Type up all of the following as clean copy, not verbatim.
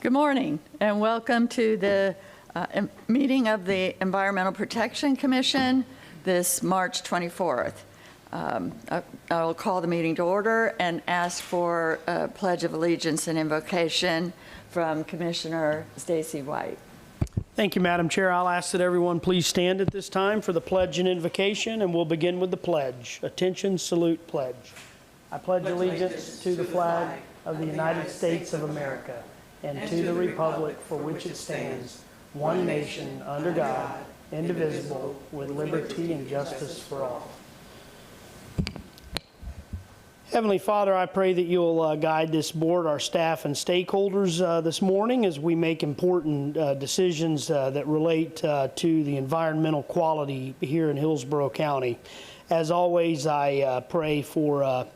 Good morning and welcome to the meeting of the Environmental Protection Commission this March 24th. I will call the meeting to order and ask for a Pledge of Allegiance and Invocation from Commissioner Stacy White. Thank you, Madam Chair. I'll ask that everyone please stand at this time for the Pledge and Invocation, and we'll begin with the pledge. Attention, salute, pledge. I pledge allegiance to the flag of the United States of America and to the republic for which it stands, one nation, under God, indivisible, with liberty and justice for all. Heavenly Father, I pray that you'll guide this board, our staff, and stakeholders this morning as we make important decisions that relate to the environmental quality here in Hillsborough County. As always, I pray for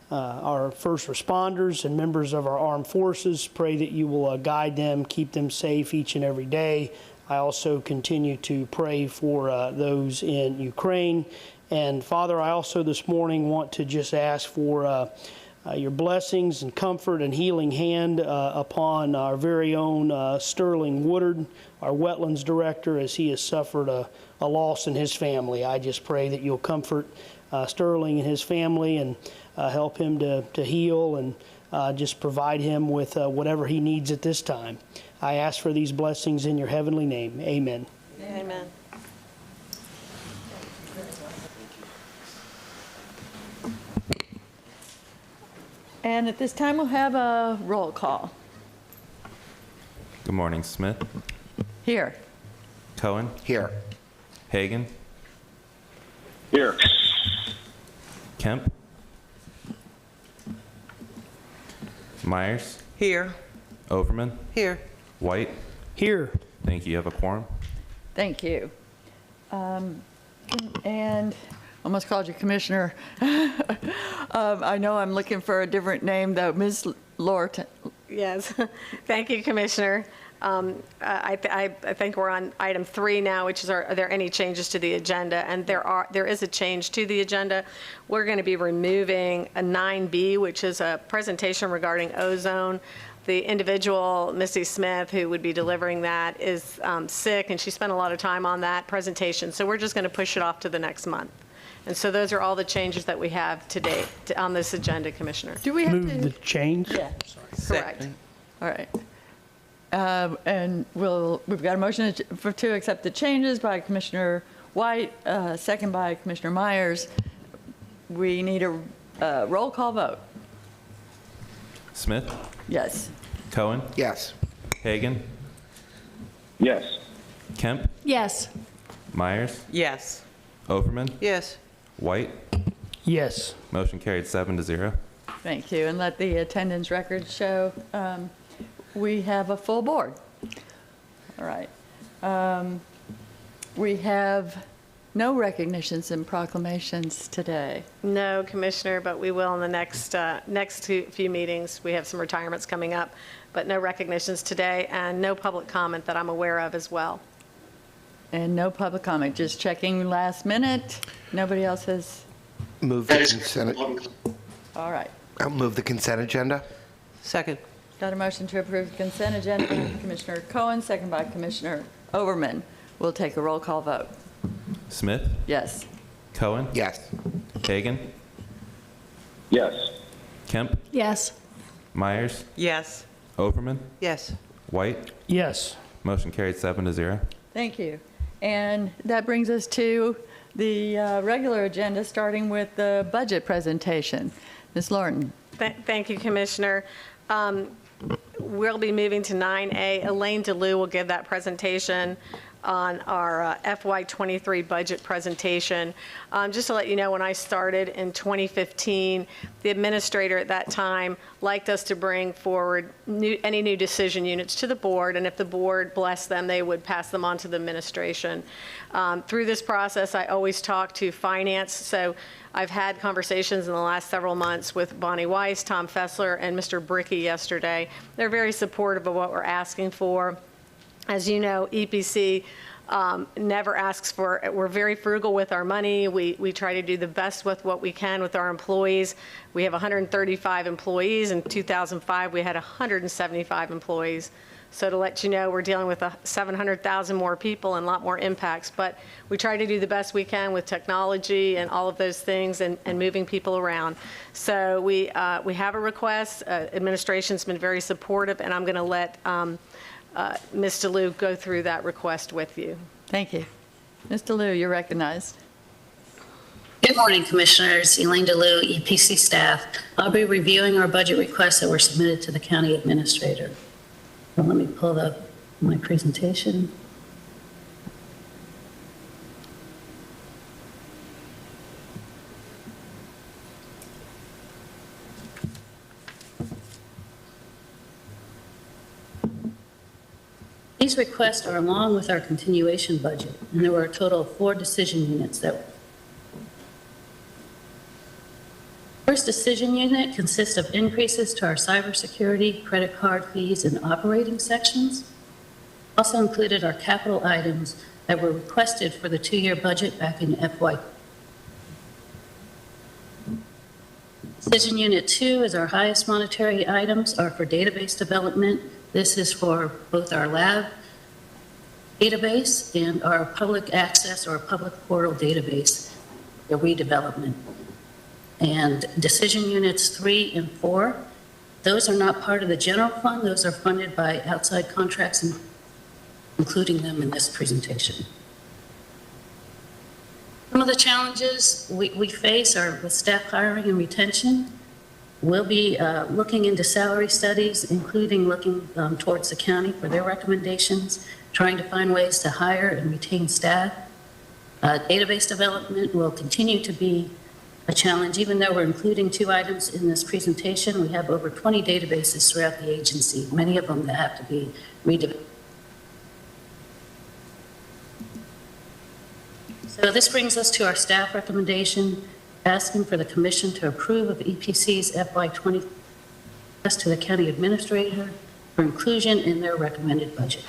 our first responders and members of our armed forces. Pray that you will guide them, keep them safe each and every day. I also continue to pray for those in Ukraine. And Father, I also this morning want to just ask for your blessings and comfort and healing hand upon our very own Sterling Woodard, our wetlands director, as he has suffered a loss in his family. I just pray that you'll comfort Sterling and his family and help him to heal and just provide him with whatever he needs at this time. I ask for these blessings in your heavenly name. Amen. Amen. And at this time, we'll have a roll call. Good morning. Smith? Here. Cohen? Here. Hagan? Here. Kemp? Myers? Here. Overman? Here. White? Here. Thank you. You have a quorum? Thank you. And almost called you Commissioner. I know I'm looking for a different name, though. Ms. Lorton. Yes. Thank you, Commissioner. I think we're on item 3 now, which is, are there any changes to the agenda? And there is a change to the agenda. We're going to be removing a 9B, which is a presentation regarding ozone. The individual, Missy Smith, who would be delivering that, is sick, and she spent a lot of time on that presentation. So we're just going to push it off to the next month. And so those are all the changes that we have today on this agenda, Commissioner. Do we have Move to? the change? Yeah. Correct. All right. And we've got a motion to accept the changes by Commissioner White, second by Commissioner Myers. We need a roll call vote. Smith? Yes. Cohen? Yes. Hagan? Yes. Kemp? Yes. Myers? Yes. Overman? Yes. White? Yes. Motion carried 7-0. Thank you. And let the attendance records show we have a full board. All right. We have no recognitions and proclamations today. No, Commissioner, but we will in the next few meetings. We have some retirements coming up, but no recognitions today, and no public comment that I'm aware of as well. And no public comment, just checking last minute. Nobody else has, Move the consent. all right. I'll move the consent agenda. Second. Got a motion to approve the consent agenda by Commissioner Cohen, second by Commissioner Overman. We'll take a roll call vote. Smith? Yes. Cohen? Yes. Hagan? Yes. Kemp? Yes. Myers? Yes. Overman? Yes. White? Yes. Motion carried 7-0. Thank you. And that brings us to the regular agenda, starting with the budget presentation. Ms. Lorton. Thank you, Commissioner. We'll be moving to 9A. Elaine DeLue will give that presentation on our FY23 budget presentation. Just to let you know, when I started in 2015, the administrator at that time liked us to bring forward any new decision units to the board, and if the board blessed them, they would pass them on to the administration. Through this process, I always talk to finance, so I've had conversations in the last several months with Bonnie Weiss, Tom Fessler, and Mr. Bricky yesterday. They're very supportive of what we're asking for. As you know, EPC never asks for, we're very frugal with our money. We try to do the best with what we can with our employees. We have 135 employees. In 2005, we had 175 employees. So to let you know, we're dealing with 700,000 more people and a lot more impacts. But we try to do the best we can with technology and all of those things and moving people around. So we have a request. Administration's been very supportive, and I'm going to let Ms. DeLue go through that request with you. Thank you. Ms. DeLue, you're recognized. Good morning, Commissioners. Elaine DeLue, EPC Staff. I'll be reviewing our budget requests that were submitted to the County Administrator. So let me pull up my presentation. These requests are along with our continuation budget, and there were a total of 4 decision units that First decision unit consists of increases to our cybersecurity, credit card fees, and operating sections. Also included are capital items that were requested for the 2-year budget back in FY. Decision unit 2 is our highest monetary items are for database development. This is for both our lab database and our public access or public portal database, the redevelopment. And decision units 3 and 4, those are not part of the general fund. Those are funded by outside contracts, and including them in this presentation. Some of the challenges we face are with staff hiring and retention. We'll be looking into salary studies, including looking towards the county for their recommendations, trying to find ways to hire and retain staff. Database development will continue to be a challenge. Even though we're including 2 items in this presentation, we have over 20 databases throughout the agency, many of them that have to be redeveloped. So this brings us to our staff recommendation, asking for the commission to approve of EPC's FY20 request to the county administrator for inclusion in their recommended budget.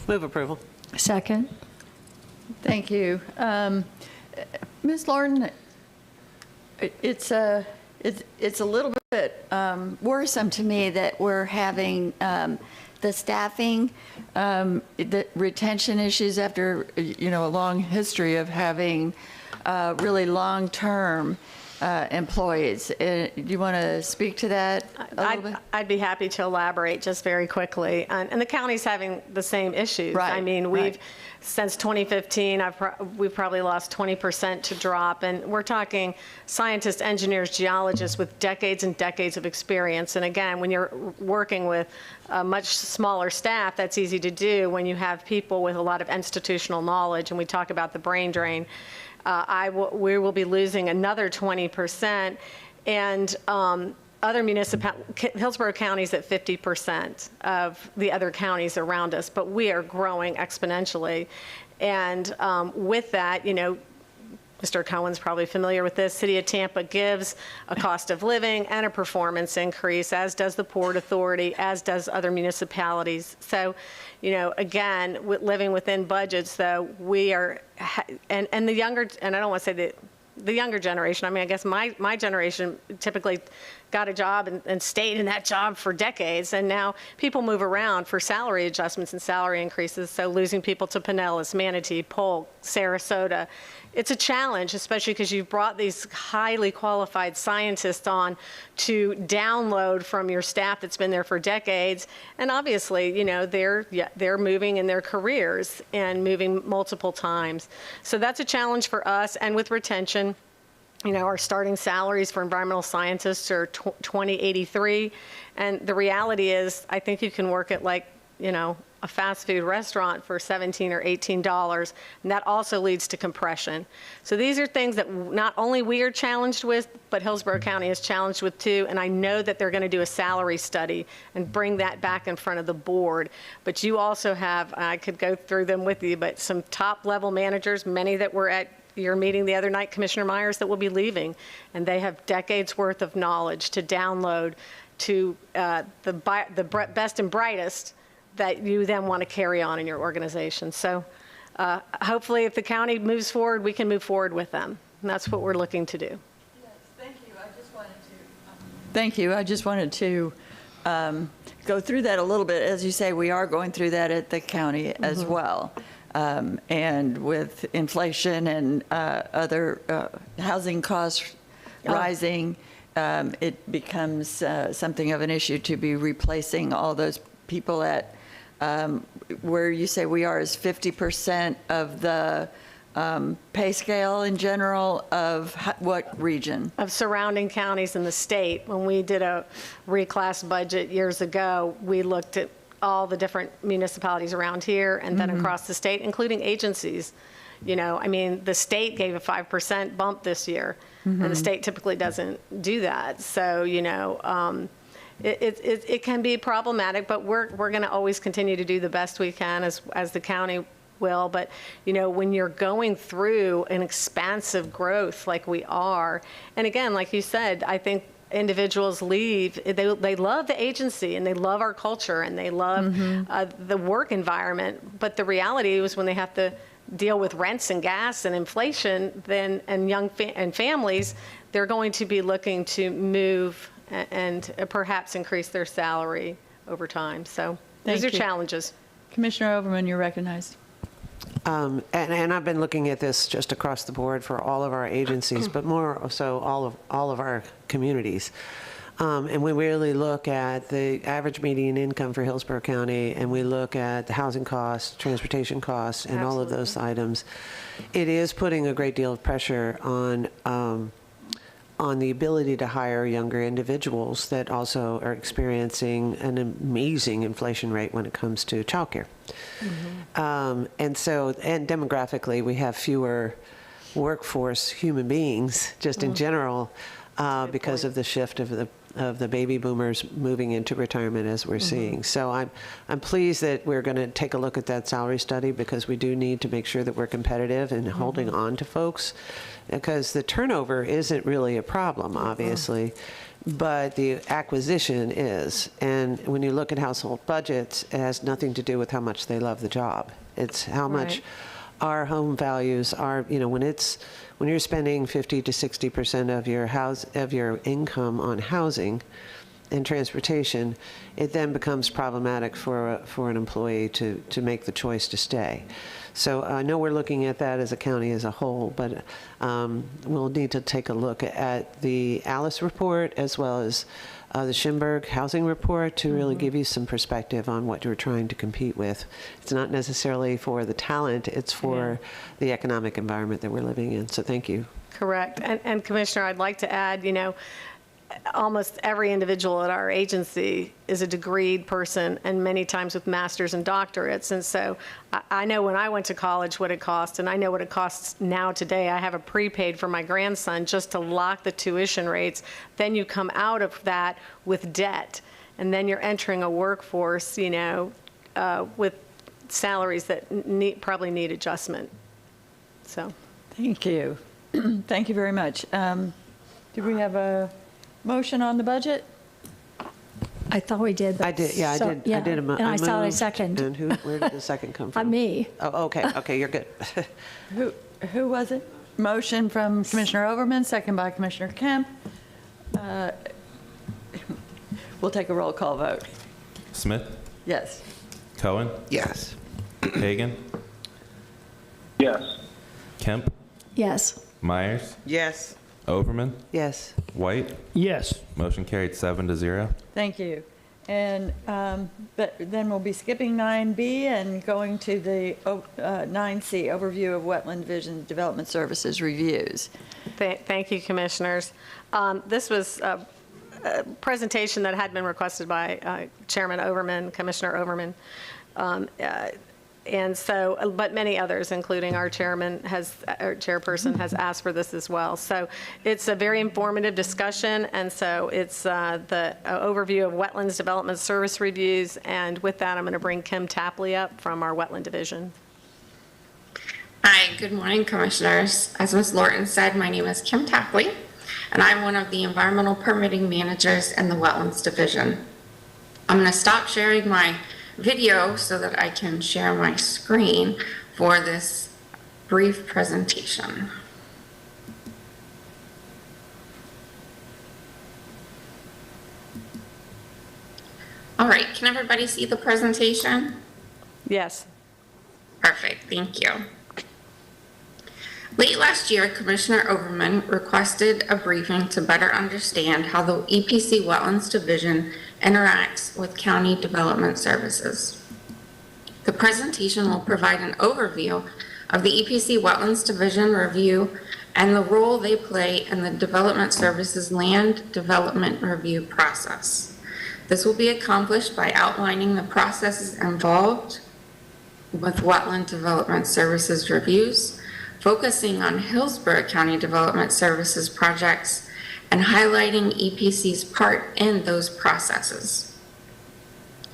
Move approval. Second. Thank you. Ms. Lorden, it's a little bit worrisome to me that we're having the staffing, the retention issues after, a long history of having really long-term employees. Do you want to speak to that a little bit? I'd be happy to elaborate just very quickly. And the county's having the same issues. Right. I mean, since 2015, we've probably lost 20% to drop. And we're talking scientists, engineers, geologists with decades and decades of experience. And again, when you're working with a much smaller staff, that's easy to do when you have people with a lot of institutional knowledge. And we talk about the brain drain. We will be losing another 20%, and other Hillsborough County's at 50% of the other counties around us, but we are growing exponentially. And with that, Mr. Cohen's probably familiar with this, City of Tampa gives a cost of living and a performance increase, as does the Port Authority, as does other municipalities. So, again, living within budgets, though, we are, and the younger, and I don't want to say the younger generation, I mean, I guess my generation typically got a job and stayed in that job for decades, and now people move around for salary adjustments and salary increases, so losing people to Pinellas, Manatee, Polk, Sarasota. It's a challenge, especially because you've brought these highly qualified scientists on to download from your staff that's been there for decades. And obviously, they're moving in their careers and moving multiple times. So that's a challenge for us. And with retention, our starting salaries for environmental scientists are $20.83. And the reality is, I think you can work at a fast food restaurant for $17 or $18, and that also leads to compression. So these are things that not only we are challenged with, but Hillsborough County is challenged with too, and I know that they're going to do a salary study and bring that back in front of the board. But you also have, I could go through them with you, but some top-level managers, many that were at your meeting the other night, Commissioner Myers, that will be leaving, and they have decades worth of knowledge to download to the best and brightest that you then want to carry on in your organization. So hopefully if the county moves forward, we can move forward with them. And that's what we're looking to do. Yes, thank you. Thank you. I just wanted to go through that a little bit. As you say, we are going through that at the county as well. And with inflation and other housing costs rising, it becomes something of an issue to be replacing all those people at where you say we are is 50% of the pay scale in general of what region? Of surrounding counties in the state. When we did a reclass budget years ago, we looked at all the different municipalities around here and then across the state, including agencies. You know, I mean, the state gave a 5% bump this year, and the state typically doesn't do that. So, you know, it can be problematic, but we're going to always continue to do the best we can as the county will. But, you know, when you're going through an expansive growth like we are, and again, like you said, I think individuals leave, they love the agency and they love our culture and they love the work environment. But the reality is when they have to deal with rents and gas and inflation, then and families, they're going to be looking to move and perhaps increase their salary over time. So those are challenges. Commissioner Overman, you're recognized. And I've been looking at this just across the board for all of our agencies, but more so all of our communities. And we really look at the average median income for Hillsborough County, and we look at the housing costs, transportation costs, and all of those items. It is putting a great deal of pressure on the ability to hire younger individuals that also are experiencing an amazing inflation rate when it comes to childcare. And demographically, we have fewer workforce human beings just in general because of the shift of the baby boomers moving into retirement as we're seeing. So I'm pleased that we're going to take a look at that salary study, because we do need to make sure that we're competitive and holding on to folks, because the turnover isn't really a problem, obviously, but the acquisition is. And when you look at household budgets, it has nothing to do with how much they love the job. It's how much our home values are, you know, when you're spending 50 to 60% of your income on housing and transportation, it then becomes problematic for an employee to make the choice to stay. So I know we're looking at that as a county as a whole, but we'll need to take a look at the Alice report as well as the Schimberg housing report to really give you some perspective on what you're trying to compete with. It's not necessarily for the talent, it's for the economic environment that we're living in. So thank you. Correct. And Commissioner, I'd like to add, you know, almost every individual at our agency is a degreed person, and many times with masters and doctorates. And so I know when I went to college what it cost, and I know what it costs now today. I have a prepaid for my grandson just to lock the tuition rates. Then you come out of that with debt, and then you're entering a workforce, you know, with salaries that probably need adjustment. So. Thank you. Thank you very much. Do we have a motion on the budget? I thought we did. But I did, yeah, so, I did a And I saw a moved. second. And where did the second come from? Me. Oh, okay, you're good. Who was it? Motion from Commissioner Overman, second by Commissioner Kemp. We'll take a roll call vote. Smith, Yes. Cohen, Yes. Hagan, Yes. Kemp, Yes. Myers, Yes. Overman, Yes. White. Yes. Motion carried 7-0. Thank you. And but then we'll be skipping 9B and going to the 9C, overview of Wetland Division Development Services reviews. Thank you, Commissioners. This was a presentation that had been requested by Chairman Overman, Commissioner Overman. And so, but many others, including our chairperson has asked for this as well. So it's a very informative discussion, and so it's the overview of Wetlands Development Service reviews. And with that, I'm going to bring Kim Tapley up from our Wetland Division. Hi, good morning, Commissioners. As Ms. Lorton said, my name is Kim Tapley, and I'm one of the environmental permitting managers in the Wetlands Division. I'm going to stop sharing my video so that I can share my screen for this brief presentation. All right, can everybody see the presentation? Yes. Perfect, thank you. Late last year, Commissioner Overman requested a briefing to better understand how the EPC Wetlands Division interacts with county development services. The presentation will provide an overview of the EPC Wetlands Division review and the role they play in the Development Services Land Development Review process. This will be accomplished by outlining the processes involved with Wetland Development Services reviews, focusing on Hillsborough County Development Services projects, and highlighting EPC's part in those processes.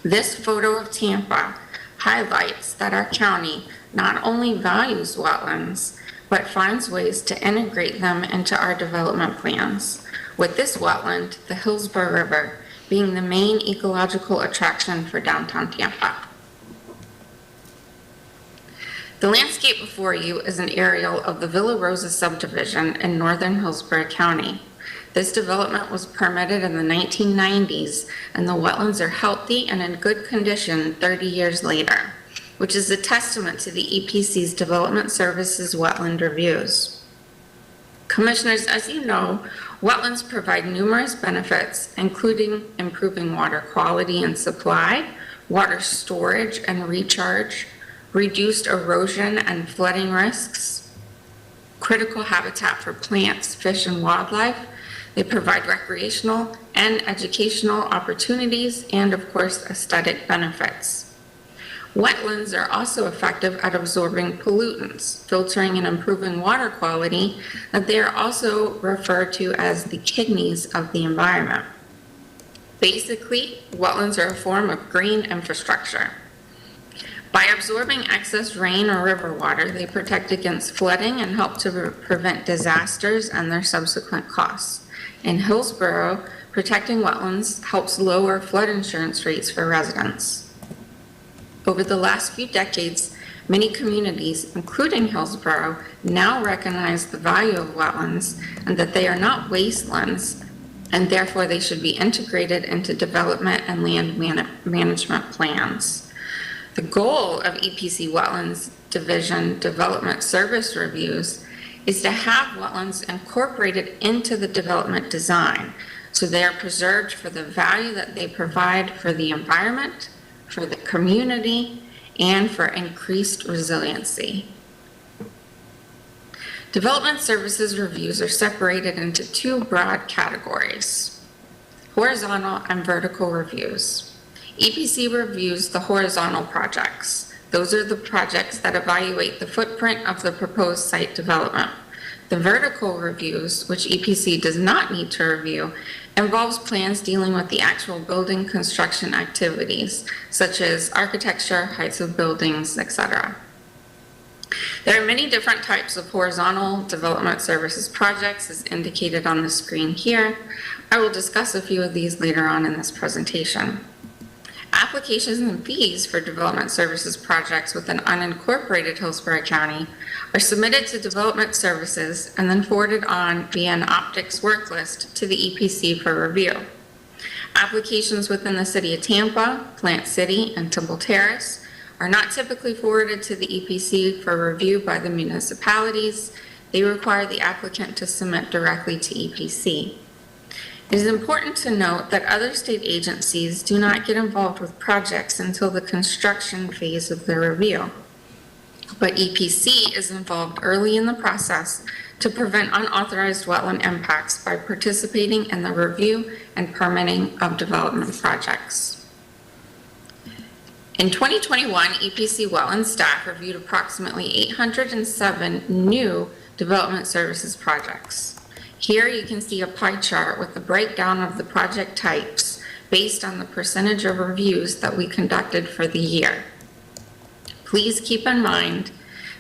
This photo of Tampa highlights that our county not only values wetlands, but finds ways to integrate them into our development plans, with this wetland, the Hillsborough River, being the main ecological attraction for downtown Tampa. The landscape before you is an aerial of the Villa Rosa subdivision in northern Hillsborough County. This development was permitted in the 1990s, and the wetlands are healthy and in good condition 30 years later, which is a testament to the EPC's Development Services wetland reviews. Commissioners, as you know, wetlands provide numerous benefits, including improving water quality and supply, water storage and recharge, reduced erosion and flooding risks, critical habitat for plants, fish, and wildlife. They provide recreational and educational opportunities and, of course, aesthetic benefits. Wetlands are also effective at absorbing pollutants, filtering and improving water quality, that they are also referred to as the kidneys of the environment. Basically, wetlands are a form of green infrastructure. By absorbing excess rain or river water, they protect against flooding and help to prevent disasters and their subsequent costs. In Hillsborough, protecting wetlands helps lower flood insurance rates for residents. Over the last few decades, many communities, including Hillsborough, now recognize the value of wetlands and that they are not wastelands, and therefore they should be integrated into development and land management plans. The goal of EPC Wetlands Division Development Service Reviews is to have wetlands incorporated into the development design so they are preserved for the value that they provide for the environment, for the community, and for increased resiliency. Development Services Reviews are separated into two broad categories: horizontal and vertical reviews. EPC reviews the horizontal projects. Those are the projects that evaluate the footprint of the proposed site development. The vertical reviews, which EPC does not need to review, involves plans dealing with the actual building construction activities, such as architecture, heights of buildings, etc. There are many different types of horizontal development services projects, as indicated on the screen here. I will discuss a few of these later on in this presentation. Applications and fees for development services projects within unincorporated Hillsborough County are submitted to Development Services and then forwarded on via an optics work list to the EPC for review. Applications within the City of Tampa, Plant City, and Temple Terrace are not typically forwarded to the EPC for review by the municipalities. They require the applicant to submit directly to EPC. It is important to note that other state agencies do not get involved with projects until the construction phase of the review. But EPC is involved early in the process to prevent unauthorized wetland impacts by participating in the review and permitting of development projects. In 2021, EPC Wetland staff reviewed approximately 807 new development services projects. Here you can see a pie chart with the breakdown of the project types based on the percentage of reviews that we conducted for the year. Please keep in mind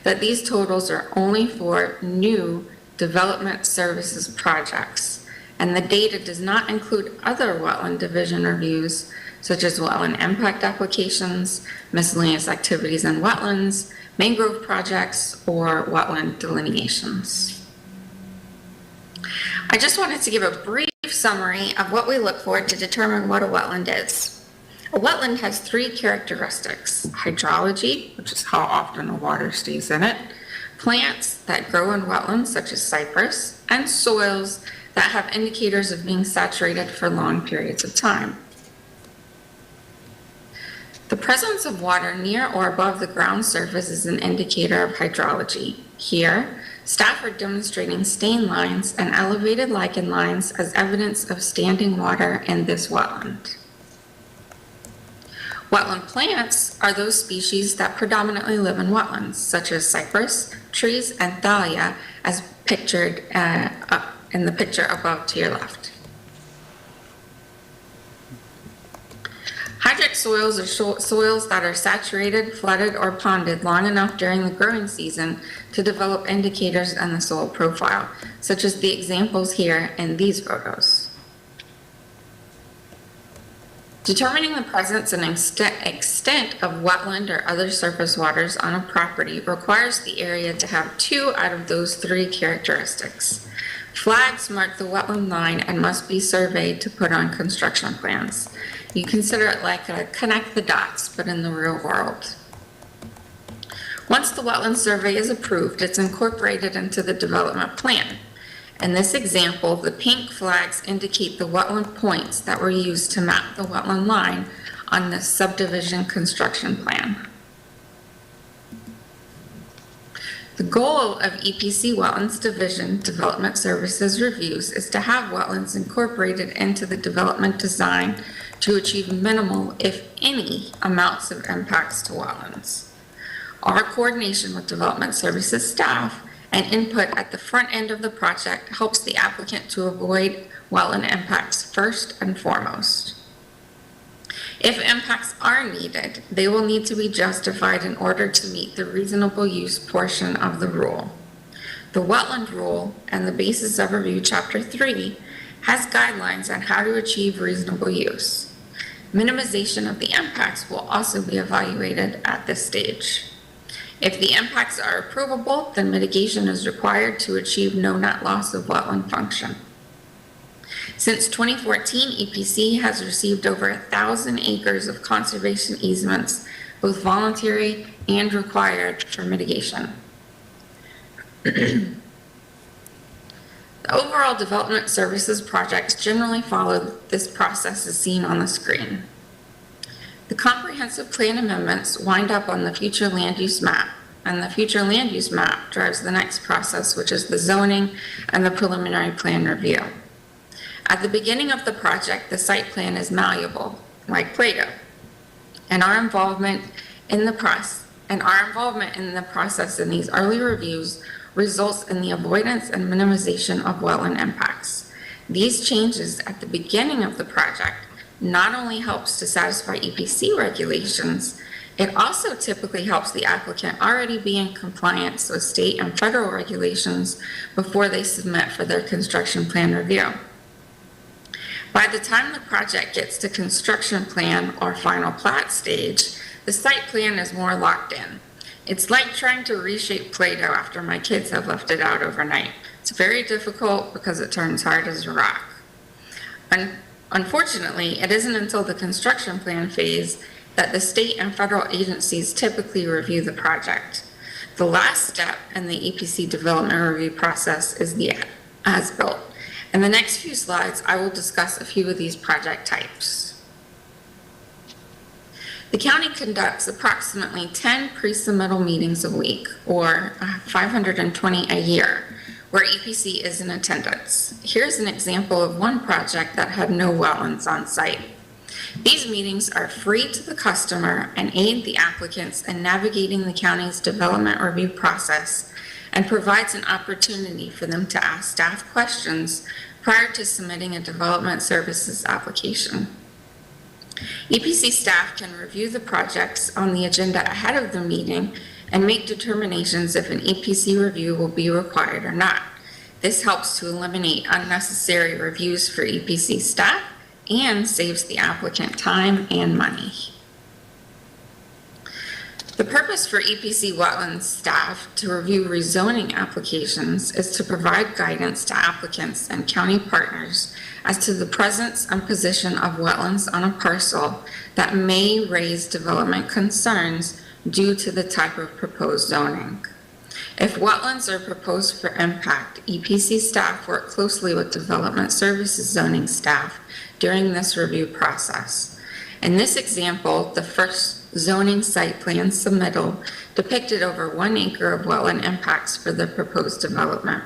that these totals are only for new development services projects, and the data does not include other wetland division reviews, such as wetland impact applications, miscellaneous activities in wetlands, mangrove projects, or wetland delineations. I just wanted to give a brief summary of what we look for to determine what a wetland is. A wetland has three characteristics: hydrology, which is how often the water stays in it, plants that grow in wetlands, such as cypress, and soils that have indicators of being saturated for long periods of time. The presence of water near or above the ground surface is an indicator of hydrology. Here, staff are demonstrating stain lines and elevated lichen lines as evidence of standing water in this wetland. Wetland plants are those species that predominantly live in wetlands, such as cypress, trees, and thalia, as pictured in the picture above to your left. Hydric soils are soils that are saturated, flooded, or ponded long enough during the growing season to develop indicators in the soil profile, such as the examples here in these photos. Determining the presence and extent of wetland or other surface waters on a property requires the area to have two out of those three characteristics. Flags mark the wetland line and must be surveyed to put on construction plans. You consider it like a connect the dots, but in the real world. Once the wetland survey is approved, it's incorporated into the development plan. In this example, the pink flags indicate the wetland points that were used to map the wetland line on the subdivision construction plan. The goal of EPC Wetlands Division Development Services reviews is to have wetlands incorporated into the development design to achieve minimal, if any, amounts of impacts to wetlands. Our coordination with development services staff and input at the front end of the project helps the applicant to avoid wetland impacts first and foremost. If impacts are needed, they will need to be justified in order to meet the reasonable use portion of the rule. The Wetland Rule and the basis of review Chapter 3 has guidelines on how to achieve reasonable use. Minimization of the impacts will also be evaluated at this stage. If the impacts are approvable, then mitigation is required to achieve no net loss of wetland function. Since 2014, EPC has received over 1,000 acres of conservation easements, both voluntary and required for mitigation. The overall development services projects generally follow this process as seen on the screen. The comprehensive plan amendments wind up on the future land use map, and the future land use map drives the next process, which is the zoning and the preliminary plan review. At the beginning of the project, the site plan is malleable, like Play-Doh, and our involvement in the process in these early reviews results in the avoidance and minimization of wetland impacts. These changes at the beginning of the project not only helps to satisfy EPC regulations, it also typically helps the applicant already be in compliance with state and federal regulations before they submit for their construction plan review. By the time the project gets to construction plan or final plat stage, the site plan is more locked in. It's like trying to reshape Play-Doh after my kids have left it out overnight. It's very difficult because it turns hard as a rock. Unfortunately, it isn't until the construction plan phase that the state and federal agencies typically review the project. The last step in the EPC development review process is the as-built. In the next few slides, I will discuss a few of these project types. The county conducts approximately 10 pre-submittal meetings a week, or 520 a year, where EPC is in attendance. Here's an example of one project that had no wetlands on site. These meetings are free to the customer and aid the applicants in navigating the county's development review process, and provides an opportunity for them to ask staff questions prior to submitting a development services application. EPC staff can review the projects on the agenda ahead of the meeting and make determinations if an EPC review will be required or not. This helps to eliminate unnecessary reviews for EPC staff and saves the applicant time and money. The purpose for EPC Wetlands staff to review rezoning applications is to provide guidance to applicants and county partners as to the presence and position of wetlands on a parcel that may raise development concerns due to the type of proposed zoning. If wetlands are proposed for impact, EPC staff work closely with Development Services zoning staff during this review process. In this example, the first zoning site plan submittal depicted over 1 acre of wetland impacts for the proposed development.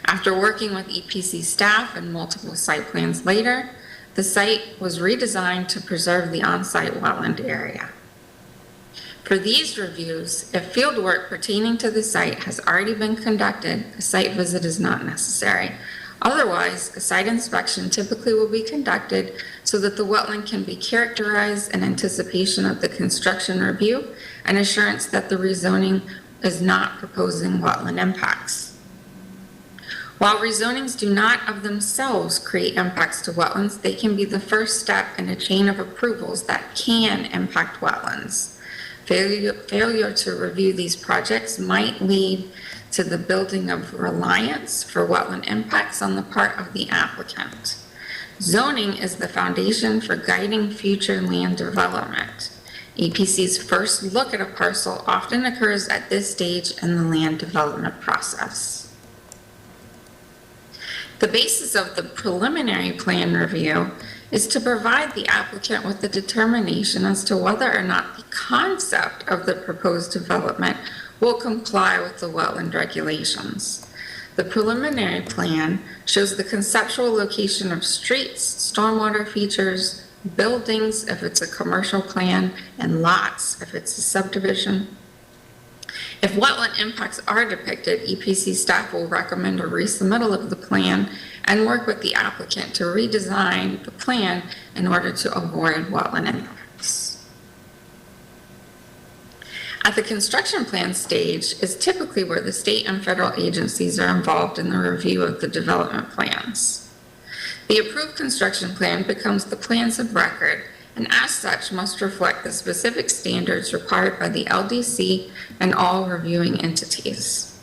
After working with EPC staff and multiple site plans later, the site was redesigned to preserve the on-site wetland area. For these reviews, if field work pertaining to the site has already been conducted, a site visit is not necessary. Otherwise, a site inspection typically will be conducted so that the wetland can be characterized in anticipation of the construction review and assurance that the rezoning is not proposing wetland impacts. While rezonings do not of themselves create impacts to wetlands, they can be the first step in a chain of approvals that can impact wetlands. Failure to review these projects might lead to the building of reliance for wetland impacts on the part of the applicant. Zoning is the foundation for guiding future land development. EPC's first look at a parcel often occurs at this stage in the land development process. The basis of the preliminary plan review is to provide the applicant with the determination as to whether or not the concept of the proposed development will comply with the wetland regulations. The preliminary plan shows the conceptual location of streets, stormwater features, buildings if it's a commercial plan, and lots if it's a subdivision. If wetland impacts are depicted, EPC staff will recommend a resubmittal of the plan and work with the applicant to redesign the plan in order to avoid wetland impacts. At the construction plan stage is typically where the state and federal agencies are involved in the review of the development plans. The approved construction plan becomes the plans of record and as such must reflect the specific standards required by the LDC and all reviewing entities.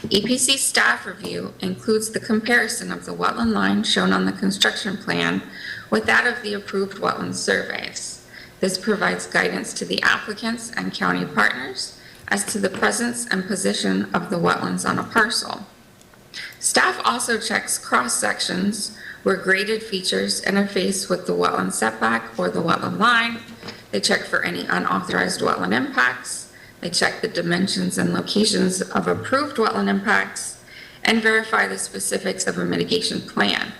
EPC staff review includes the comparison of the wetland line shown on the construction plan with that of the approved wetland surveys. This provides guidance to the applicants and county partners as to the presence and position of the wetlands on a parcel. Staff also checks cross-sections where graded features interface with the wetland setback or the wetland line. They check for any unauthorized wetland impacts. They check the dimensions and locations of approved wetland impacts and verify the specifics of a mitigation plan.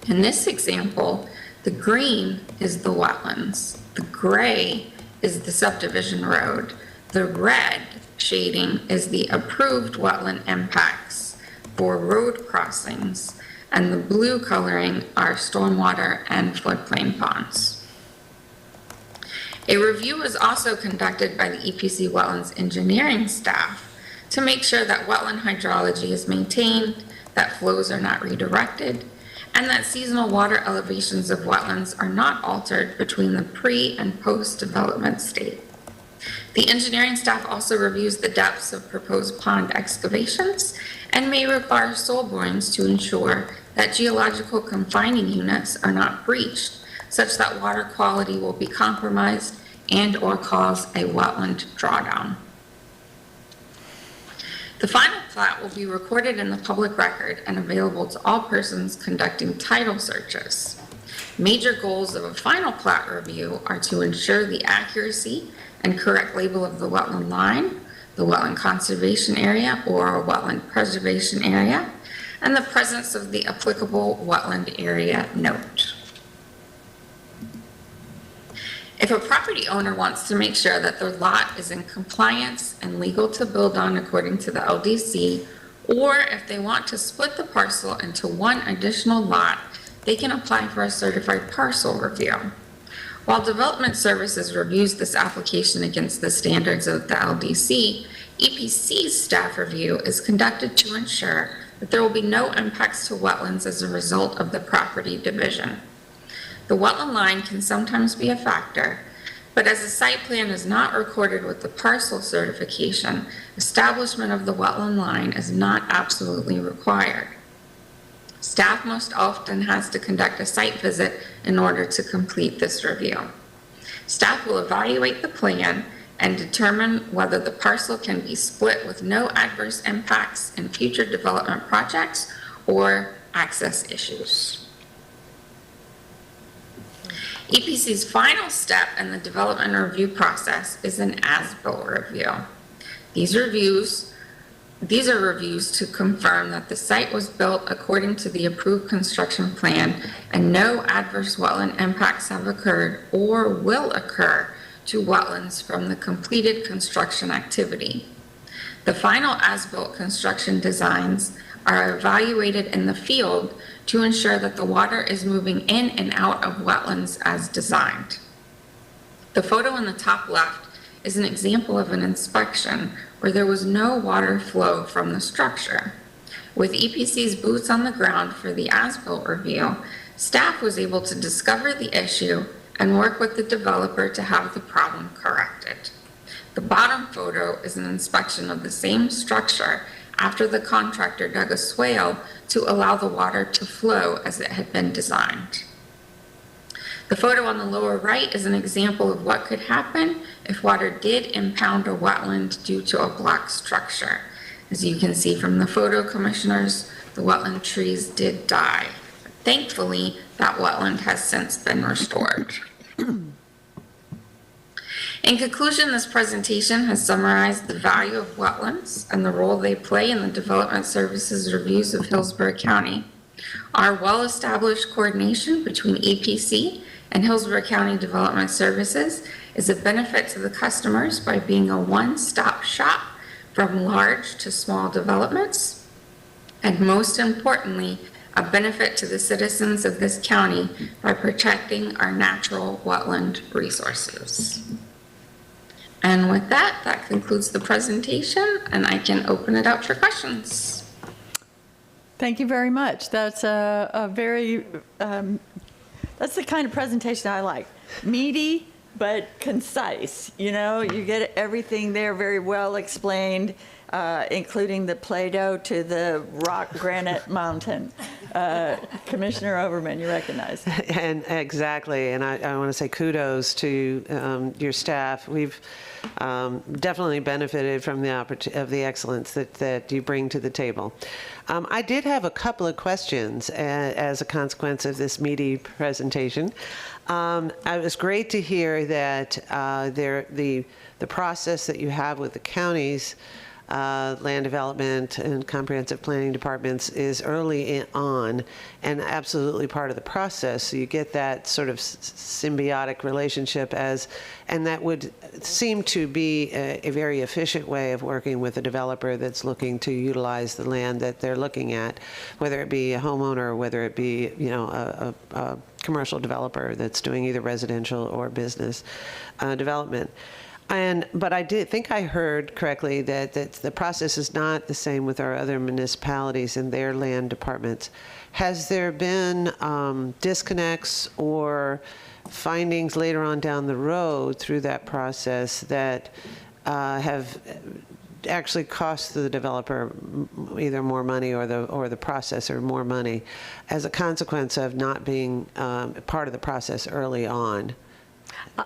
In this example, the green is the wetlands, the gray is the subdivision road, the red shading is the approved wetland impacts for road crossings, and the blue coloring are stormwater and floodplain ponds. A review is also conducted by the EPC Wetlands engineering staff to make sure that wetland hydrology is maintained, that flows are not redirected, and that seasonal water elevations of wetlands are not altered between the pre- and post-development state. The engineering staff also reviews the depths of proposed pond excavations and may require soil borings to ensure that geological confining units are not breached, such that water quality will be compromised and or cause a wetland drawdown. The final plat will be recorded in the public record and available to all persons conducting title searches. Major goals of a final plat review are to ensure the accuracy and correct label of the wetland line, the wetland conservation area or wetland preservation area, and the presence of the applicable wetland area note. If a property owner wants to make sure that their lot is in compliance and legal to build on according to the LDC, or if they want to split the parcel into one additional lot, they can apply for a certified parcel review. While Development Services reviews this application against the standards of the LDC, EPC's staff review is conducted to ensure that there will be no impacts to wetlands as a result of the property division. The wetland line can sometimes be a factor, but as a site plan is not recorded with the parcel certification, establishment of the wetland line is not absolutely required. Staff most often has to conduct a site visit in order to complete this review. Staff will evaluate the plan and determine whether the parcel can be split with no adverse impacts in future development projects or access issues. EPC's final step in the development review process is an as-built review. These are reviews to confirm that the site was built according to the approved construction plan and no adverse wetland impacts have occurred or will occur to wetlands from the completed construction activity. The final as-built construction designs are evaluated in the field to ensure that the water is moving in and out of wetlands as designed. The photo in the top left is an example of an inspection where there was no water flow from the structure. With EPC's boots on the ground for the as-built review, staff was able to discover the issue and work with the developer to have the problem corrected. The bottom photo is an inspection of the same structure after the contractor dug a swale to allow the water to flow as it had been designed. The photo on the lower right is an example of what could happen if water did impound a wetland due to a block structure. As you can see from the photo, Commissioners, the wetland trees did die. Thankfully, that wetland has since been restored. In conclusion, this presentation has summarized the value of wetlands and the role they play in the development services reviews of Hillsborough County. Our well-established coordination between EPC and Hillsborough County Development Services is a benefit to the customers by being a one-stop shop from large to small developments, and most importantly, a benefit to the citizens of this county by protecting our natural wetland resources. And with that, that concludes the presentation, and I can open it up for questions. Thank you very much. That's a very, that's the kind of presentation I like. Meaty, but concise. You know, you get everything there very well explained, including the Play-Doh to the rock granite mountain. Commissioner Overman, you recognize. And exactly, and I want to say kudos to your staff. We've definitely benefited from the excellence that you bring to the table. I did have a couple of questions as a consequence of this meaty presentation. It was great to hear that the process that you have with the counties, land development and comprehensive planning departments is early on and absolutely part of the process. So you get that sort of symbiotic relationship and that would seem to be a very efficient way of working with a developer that's looking to utilize the land that they're looking at, whether it be a homeowner or whether it be, you know, a commercial developer that's doing either residential or business development. But I did think I heard correctly that the process is not the same with our other municipalities and their land departments. Has there been disconnects or findings later on down the road through that process that have actually cost the developer either more money or the processor more money as a consequence of not being part of the process early on?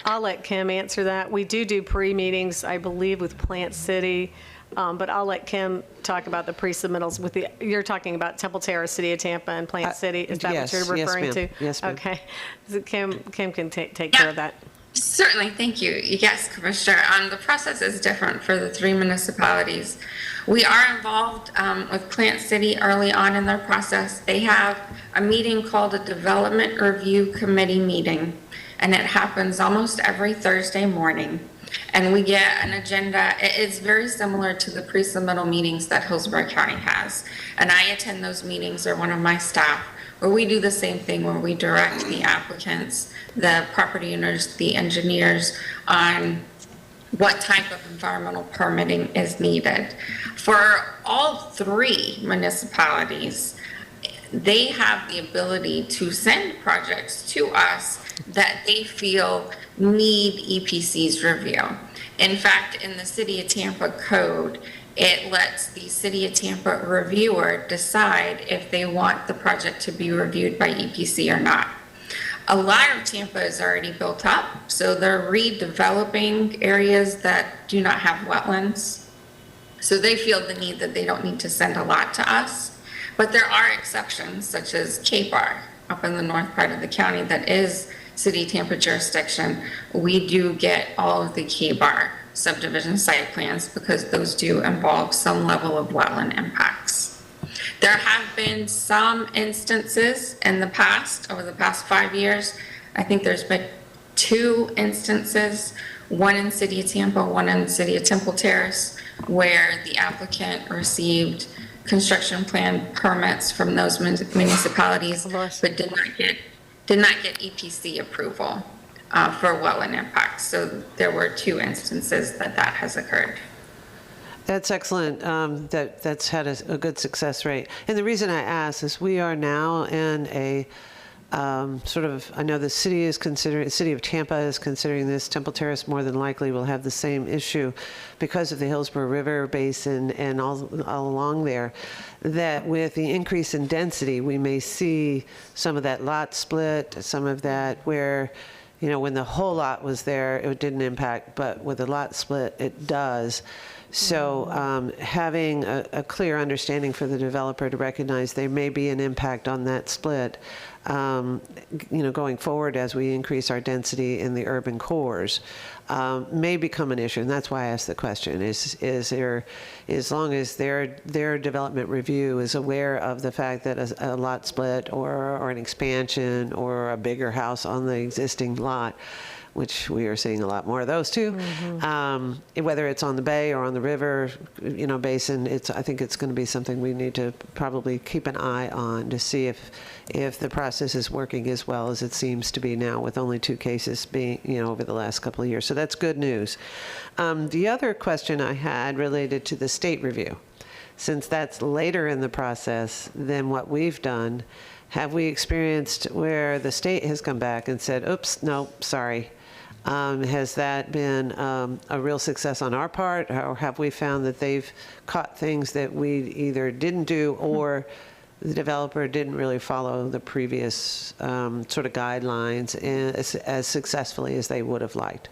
I'll let Kim answer that. We do pre-meetings, I believe, with Plant City, but I'll let Kim talk about the pre-submittals. You're talking about Temple Terrace, City of Tampa, and Plant City. Is that yes, what you're referring to? Yes, ma'am. Okay. So Kim can take care of that. Certainly, thank you. Yes, Commissioner. The process is different for the three municipalities. We are involved with Plant City early on in their process. They have a meeting called a Development Review Committee meeting, and it happens almost every Thursday morning. And we get an agenda. It is very similar to the pre-submittal meetings that Hillsborough County has. And I attend those meetings, or one of my staff, where we do the same thing, where we direct the applicants, the property owners, the engineers on what type of environmental permitting is needed. For all three municipalities, they have the ability to send projects to us that they feel need EPC's review. In fact, in the City of Tampa code, it lets the City of Tampa reviewer decide if they want the project to be reviewed by EPC or not. A lot of Tampa is already built up, so they're redeveloping areas that do not have wetlands. So they feel the need that they don't need to send a lot to us. But there are exceptions, such as K-Bar up in the north part of the county that is City of Tampa jurisdiction. We do get all of the K-Bar subdivision site plans because those do involve some level of wetland impacts. There have been some instances in the past, over the past 5 years, I think there's been 2 instances, one in City of Tampa, one in the City of Temple Terrace, where the applicant received construction plan permits from those municipalities, but did not get EPC approval for wetland impacts. So there were 2 instances that has occurred. That's excellent. That's had a good success rate. And the reason I ask is we are now in a I know the city of Tampa is considering this. Temple Terrace more than likely will have the same issue because of the Hillsborough River Basin and all along there, that with the increase in density, we may see some of that lot split, some of that where, when the whole lot was there, it didn't impact, but with the lot split, it does. So having a clear understanding for the developer to recognize there may be an impact on that split, going forward as we increase our density in the urban cores, may become an issue. And that's why I asked the question, is there, as long as their development review is aware of the fact that a lot split or an expansion or a bigger house on the existing lot, which we are seeing a lot more of those too. Whether it's on the bay or on the river, basin, I think it's going to be something we need to probably keep an eye on to see if the process is working as well as it seems to be now, with only 2 cases being, over the last couple of years. So that's good news. The other question I had related to the state review. Since that's later in the process than what we've done, have we experienced where the state has come back and said, oops, no, sorry? Has that been a real success on our part, or have we found that they've caught things that we either didn't do or the developer didn't really follow the previous sort of guidelines as successfully as they would have liked?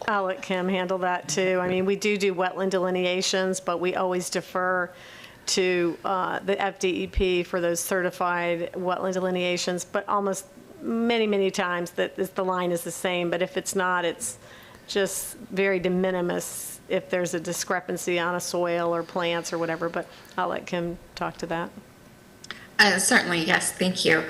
I'll let Kim handle that too. I mean, we do wetland delineations, but we always defer to the FDEP for those certified wetland delineations, but almost many times the line is the same, but if it's not, it's just very de minimis if there's a discrepancy on a soil or plants or whatever, but I'll let Kim talk to that. Certainly, yes, thank you.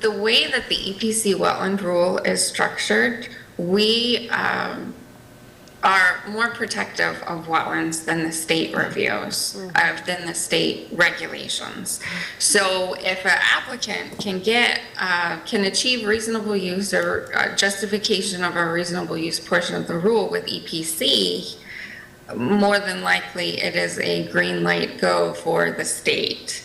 The way that the EPC Wetland Rule is structured, we are more protective of wetlands than the state reviews, than the state regulations. So if an applicant can achieve reasonable use or justification of a reasonable use portion of the rule with EPC, more than likely it is a green light go for the state.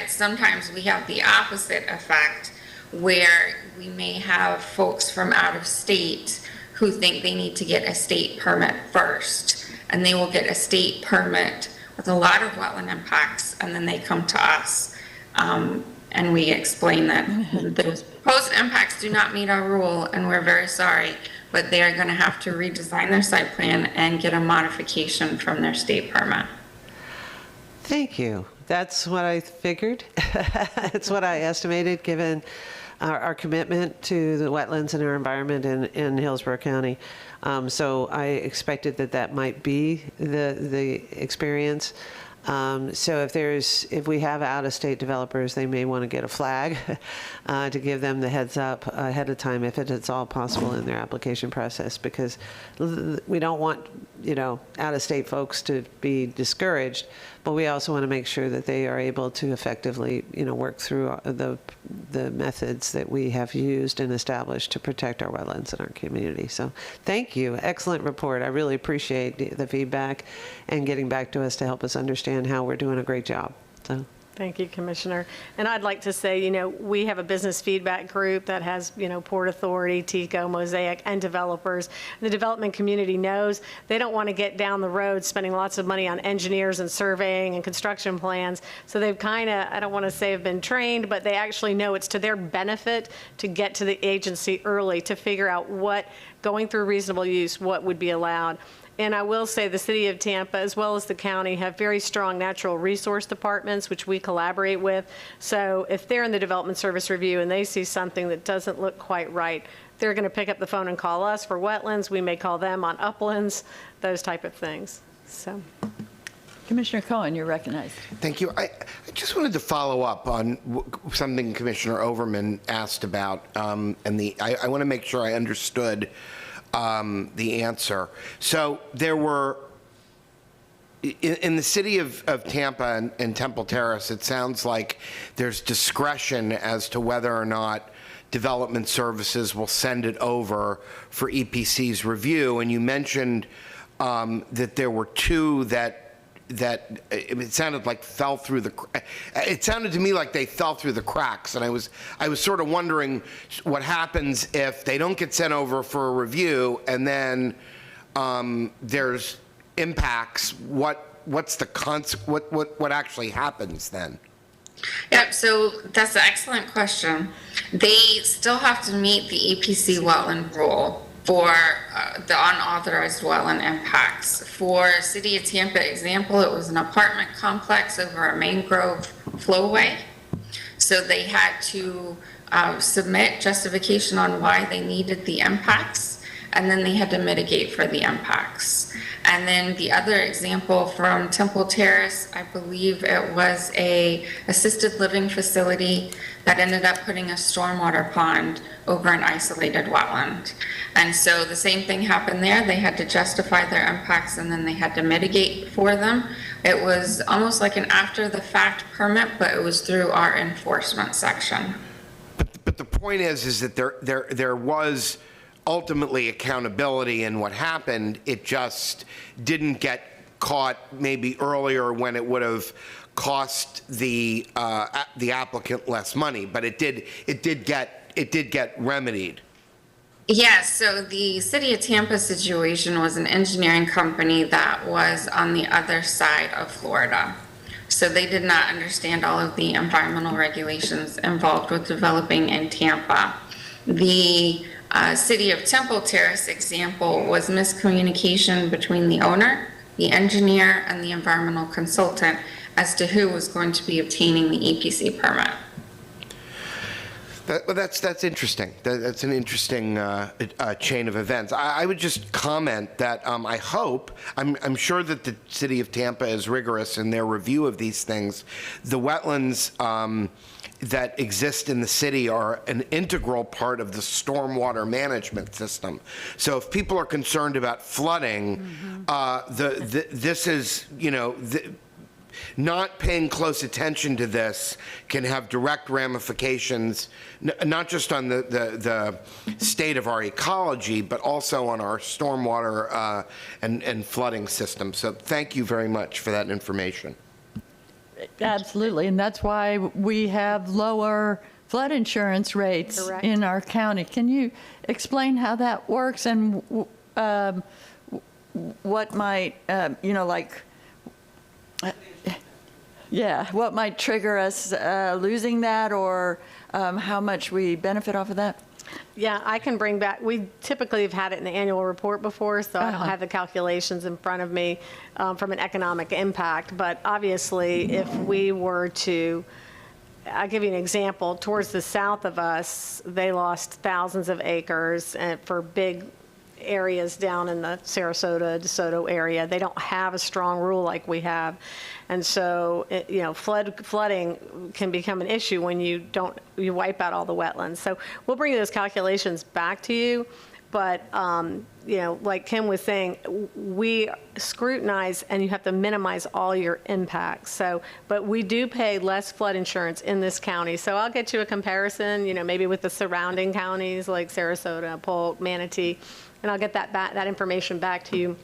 Sometimes we have the opposite effect where we may have folks from out of state who think they need to get a state permit first, and they will get a state permit with a lot of wetland impacts, and then they come to us, and we explain that those proposed impacts do not meet our rule, and we're very sorry, but they are going to have to redesign their site plan and get a modification from their state permit. Thank you. That's what I figured. It's what I estimated, given our commitment to the wetlands and our environment in Hillsborough County. So I expected that might be the experience. So if we have out-of-state developers, they may want to get a flag to give them the heads up ahead of time if it's all possible in their application process, because we don't want out-of-state folks to be discouraged, but we also want to make sure that they are able to effectively work through the methods that we have used and established to protect our wetlands in our community. So thank you. Excellent report. I really appreciate the feedback and getting back to us to help us understand how we're doing a great job. So Thank you, Commissioner. And I'd like to say, we have a business feedback group that has, Port Authority, TECO, Mosaic, and developers. The development community knows they don't want to get down the road spending lots of money on engineers and surveying and construction plans. So they've kind of, I don't want to say have been trained, but they actually know it's to their benefit to get to the agency early to figure out what, going through reasonable use, what would be allowed. And I will say the city of Tampa, as well as the county, have very strong natural resource departments, which we collaborate with. So if they're in the development service review and they see something that doesn't look quite right, they're going to pick up the phone and call us for wetlands. We may call them on uplands, those type of things. So, Commissioner Cohen, you're recognized. Thank you. I just wanted to follow up on something Commissioner Overman asked about, and I want to make sure I understood the answer. So there were, in the city of Tampa and Temple Terrace, it sounds like there's discretion as to whether or not development services will send it over for EPC's review. And you mentioned that there were two that it sounded like fell through the. It sounded to me like they fell through the cracks, and I was sort of wondering what happens if they don't get sent over for a review, and then there's impacts. What's the what actually happens then? Yep, so that's an excellent question. They still have to meet the EPC Wetland Rule for the unauthorized wetland impacts. For City of Tampa example, it was an apartment complex over a mangrove flowway. So they had to submit justification on why they needed the impacts, and then they had to mitigate for the impacts. And then the other example from Temple Terrace, I believe it was a assisted living facility that ended up putting a stormwater pond over an isolated wetland. And so the same thing happened there. They had to justify their impacts and then they had to mitigate for them. It was almost like an after the fact permit, but it was through our enforcement section. But the point is that there was ultimately accountability in what happened. It just didn't get caught maybe earlier when it would have cost the applicant less money, but it did get remedied. Yes, so the City of Tampa situation was an engineering company that was on the other side of Florida. So they did not understand all of the environmental regulations involved with developing in Tampa. The City of Temple Terrace example was miscommunication between the owner, the engineer, and the environmental consultant as to who was going to be obtaining the EPC permit. That's interesting. That's an interesting chain of events. I would just comment that I'm sure that the City of Tampa is rigorous in their review of these things. The wetlands that exist in the city are an integral part of the stormwater management system. So if people are concerned about flooding, this is, not paying close attention to this can have direct ramifications, not just on the state of our ecology, but also on our stormwater and flooding system. So thank you very much for that information. Absolutely, and that's why we have lower flood insurance rates Correct. in our county. Can you explain how that works and what might, what might trigger us losing that, or how much we benefit off of that? Yeah, I can bring back, we typically have had it in the annual report before, so I don't have the calculations in front of me from an economic impact. But obviously, if we were to, I'll give you an example. Towards the south of us, they lost thousands of acres for big areas down in the Sarasota, DeSoto area. They don't have a strong rule like we have. And so, flooding can become an issue when you wipe out all the wetlands. So we'll bring those calculations back to you. But, like Kim was saying, we scrutinize and you have to minimize all your impacts. So, but we do pay less flood insurance in this county. So I'll get you a comparison, maybe with the surrounding counties like Sarasota, Polk, Manatee, and I'll get that information back to you,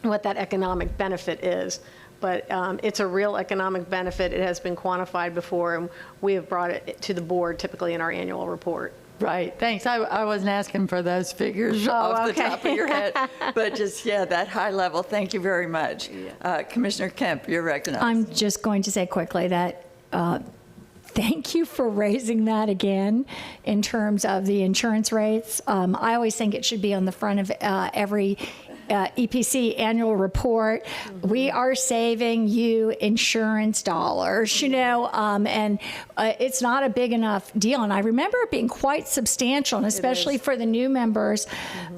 what that economic benefit is. but it's a real economic benefit. It has been quantified before, and we have brought it to the board typically in our annual report. Right, thanks. I wasn't asking for those figures off the top of your head, but just, yeah, that high level. Thank you very much. Commissioner Kemp, you're recognized. I'm just going to say quickly that thank you for raising that again in terms of the insurance rates. I always think it should be on the front of every EPC annual report. We are saving you insurance dollars, and it's not a big enough deal. And I remember it being quite substantial, and especially for the new members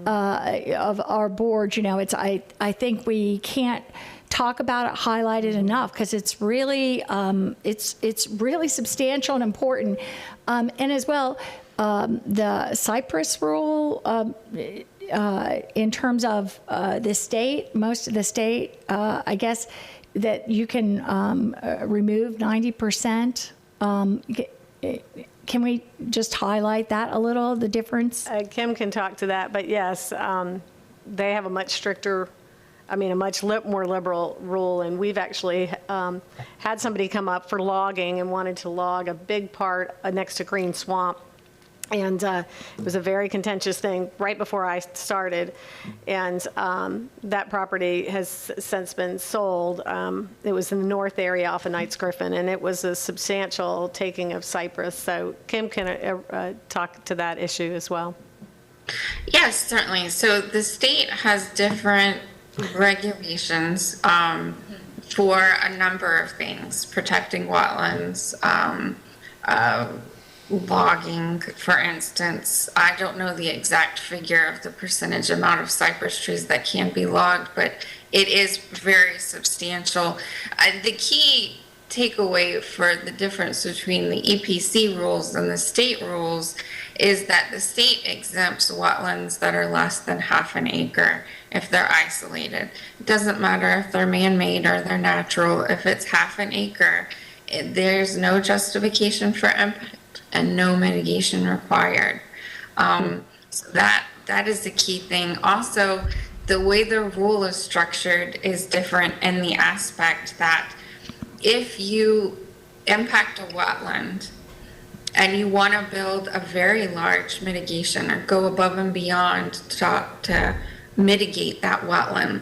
of our board. I think we can't talk about it, highlight it enough, because it's really it's really substantial and important. And as well, the Cypress rule. In terms of the state, most of the state, I guess that you can remove 90%. Can we just highlight that a little, the difference? Kim can talk to that, but yes, they have a much stricter, a much more liberal rule, and we've actually had somebody come up for logging and wanted to log a big part next to Green Swamp. And it was a very contentious thing right before I started. And that property has since been sold. It was in the north area off of Knights Griffin, and it was a substantial taking of cypress. So Kim can talk to that issue as well. Yes, certainly. So the state has different regulations for a number of things, protecting wetlands, logging, for instance. I don't know the exact figure of the percentage amount of cypress trees that can be logged, but it is very substantial. The key takeaway for the difference between the EPC rules and the state rules is that the state exempts wetlands that are less than half an acre if they're isolated. It doesn't matter if they're man-made or they're natural. If it's half an acre, there's no justification for impact and no mitigation required. So that is the key thing. Also, the way the rule is structured is different in the aspect that if you impact a wetland and you want to build a very large mitigation or go above and beyond to mitigate that wetland,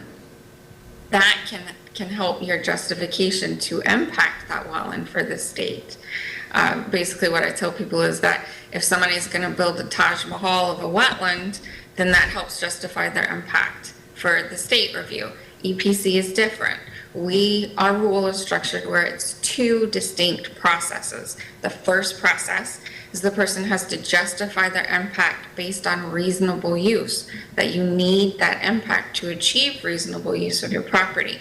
that can help your justification to impact that wetland for the state. Basically what I tell people is that if somebody's going to build a Taj Mahal of a wetland, then that helps justify their impact for the state review. EPC is different. Our rule is structured where it's two distinct processes. The first process is the person has to justify their impact based on reasonable use, that you need that impact to achieve reasonable use of your property.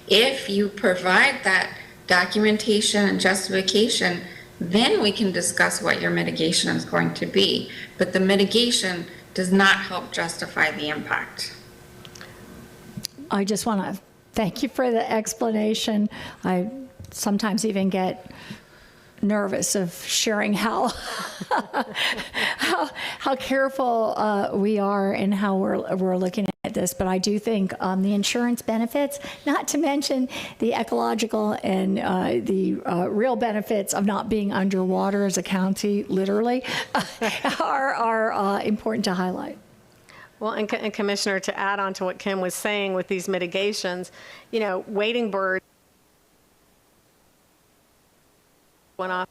If you provide that documentation and justification, then we can discuss what your mitigation is going to be. But the mitigation does not help justify the impact. I just want to thank you for the explanation. I sometimes even get nervous of sharing how careful we are and how we're looking at this. But I do think the insurance benefits, not to mention the ecological and the real benefits of not being underwater as a county, literally, are important to highlight. Well, and Commissioner, to add on to what Kim was saying with these mitigations, wading bird went off.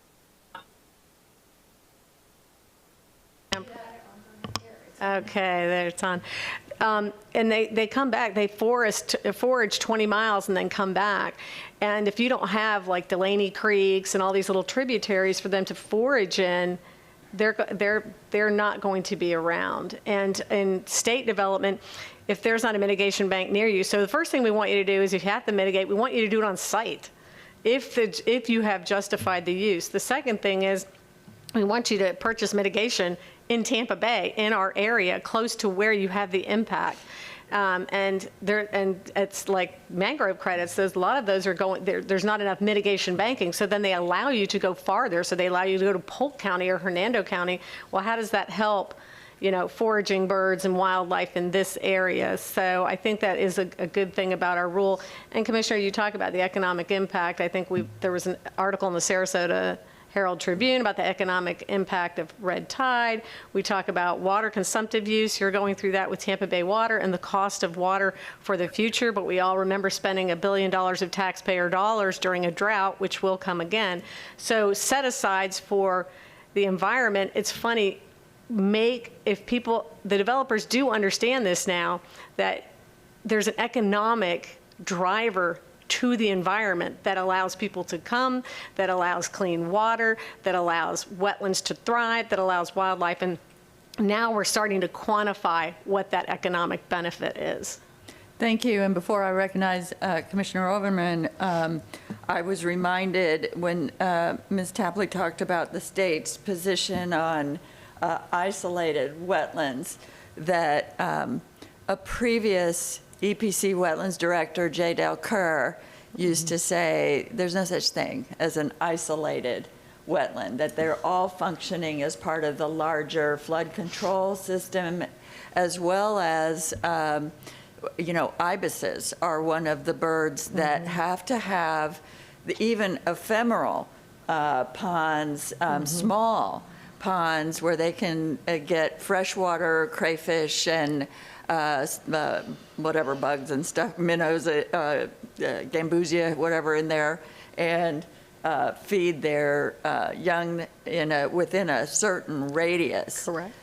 Okay, there it's on. And they come back, they forage 20 miles and then come back. And if you don't have like Delaney Creeks and all these little tributaries for them to forage in, they're not going to be around. And in state development, if there's not a mitigation bank near you, so the first thing we want you to do is if you have to mitigate, we want you to do it on site. If you have justified the use. The second thing is we want you to purchase mitigation in Tampa Bay, in our area, close to where you have the impact. And it's like mangrove credits. A lot of those are going, there's not enough mitigation banking. So then they allow you to go farther. So they allow you to go to Polk County or Hernando County. Well, how does that help foraging birds and wildlife in this area. So I think that is a good thing about our rule. And Commissioner, you talk about the economic impact. I think there was an article in the Sarasota Herald Tribune about the economic impact of red tide. We talk about water consumptive use. You're going through that with Tampa Bay Water and the cost of water for the future, but we all remember spending $1 billion of taxpayer dollars during a drought, which will come again. So set-asides for the environment, it's funny, the developers do understand this now, that there's an economic driver to the environment that allows people to come, that allows clean water, that allows wetlands to thrive, that allows wildlife. And now we're starting to quantify what that economic benefit is. Thank you. And before I recognize Commissioner Overman, I was reminded when Ms. Tapley talked about the state's position on isolated wetlands, that a previous EPC Wetlands Director, J. Del Kerr, used to say there's no such thing as an isolated wetland, that they're all functioning as part of the larger flood control system, as well as, ibises are one of the birds that have to have even ephemeral ponds, small ponds where they can get freshwater crayfish and whatever bugs and stuff, minnows, gambusia, whatever in there, and feed their young within a certain radius. Correct.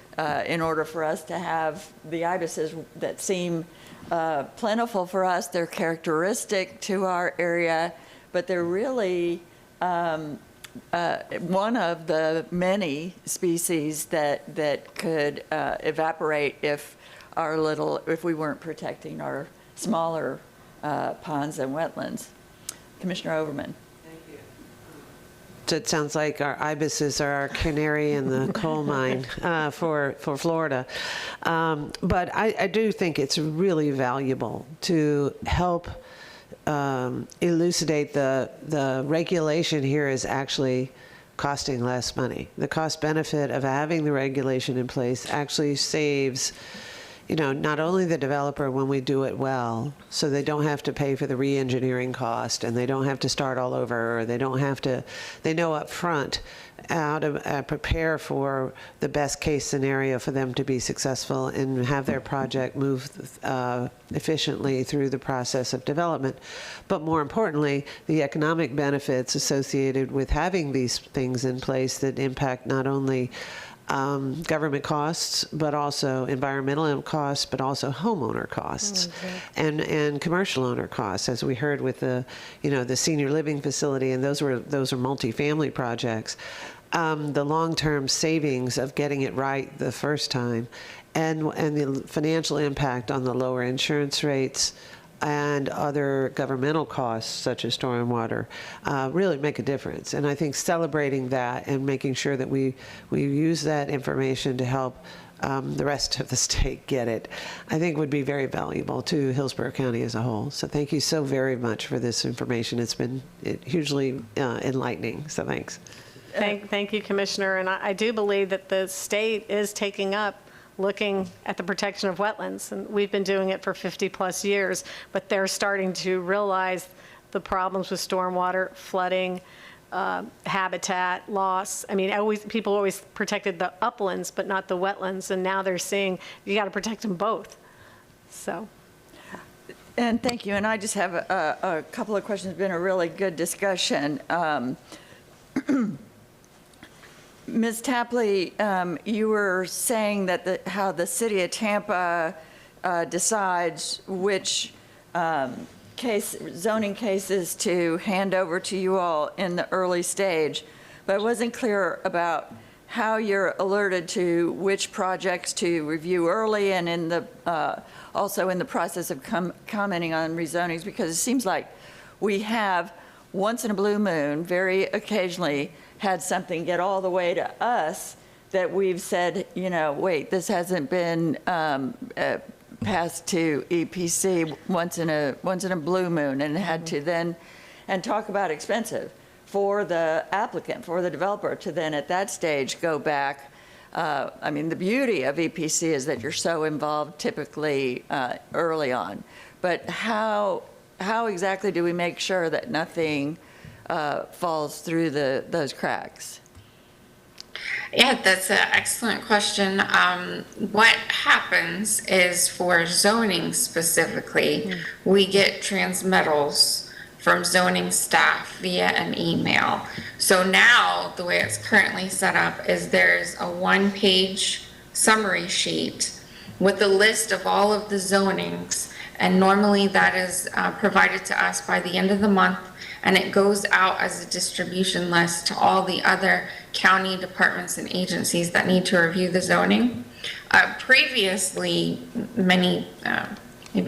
In order for us to have the ibises that seem plentiful for us, they're characteristic to our area, but they're really one of the many species that could evaporate if we weren't protecting our smaller ponds and wetlands. Commissioner Overman. Thank you. So it sounds like our ibises are our canary in the coal mine for Florida. But I do think it's really valuable to help elucidate the regulation here is actually costing less money. The cost benefit of having the regulation in place actually saves not only the developer when we do it well, so they don't have to pay for the re-engineering cost and they don't have to start all over, or they know up front how to prepare for the best case scenario for them to be successful and have their project move efficiently through the process of development. But more importantly, the economic benefits associated with having these things in place that impact not only government costs, but also environmental costs, but also homeowner costs, and commercial owner costs, as we heard with the senior living facility, and those are multifamily projects. The long-term savings of getting it right the first time, and the financial impact on the lower insurance rates and other governmental costs, such as stormwater, really make a difference. And I think celebrating that and making sure that we use that information to help the rest of the state get it, I think would be very valuable to Hillsborough County as a whole. So thank you so very much for this information. It's been hugely enlightening, so thanks. Thank you, Commissioner. And I do believe that the state is taking up looking at the protection of wetlands, and we've been doing it for 50+ years, but they're starting to realize the problems with stormwater, flooding, habitat loss. I mean, people always protected the uplands, but not the wetlands, and now they're seeing you got to protect them both. So. And thank you. And I just have a couple of questions. It's been a really good discussion. Ms. Tapley, you were saying that how the city of Tampa decides which zoning cases to hand over to you all in the early stage, but I wasn't clear about how you're alerted to which projects to review early and also in the process of commenting on rezonings, because it seems like we have, once in a blue moon, very occasionally, had something get all the way to us that we've said, wait, this hasn't been passed to EPC once in a blue moon, and had to then, and talk about expensive for the applicant, for the developer to then at that stage go back I mean, the beauty of EPC is that you're so involved typically early on. But how exactly do we make sure that nothing falls through those cracks? Yeah, that's an excellent question. What happens is for zoning specifically, we get transmittals from zoning staff via an email. So now the way it's currently set up is there's a one-page summary sheet with a list of all of the zonings, and normally that is provided to us by the end of the month, and it goes out as a distribution list to all the other county departments and agencies that need to review the zoning. Previously, maybe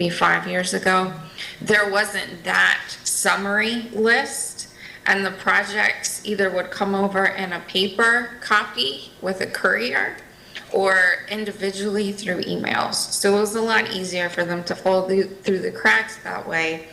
5 years ago, there wasn't that summary list, and the projects either would come over in a paper copy with a courier or individually through emails. So it was a lot easier for them to fall through the cracks that way.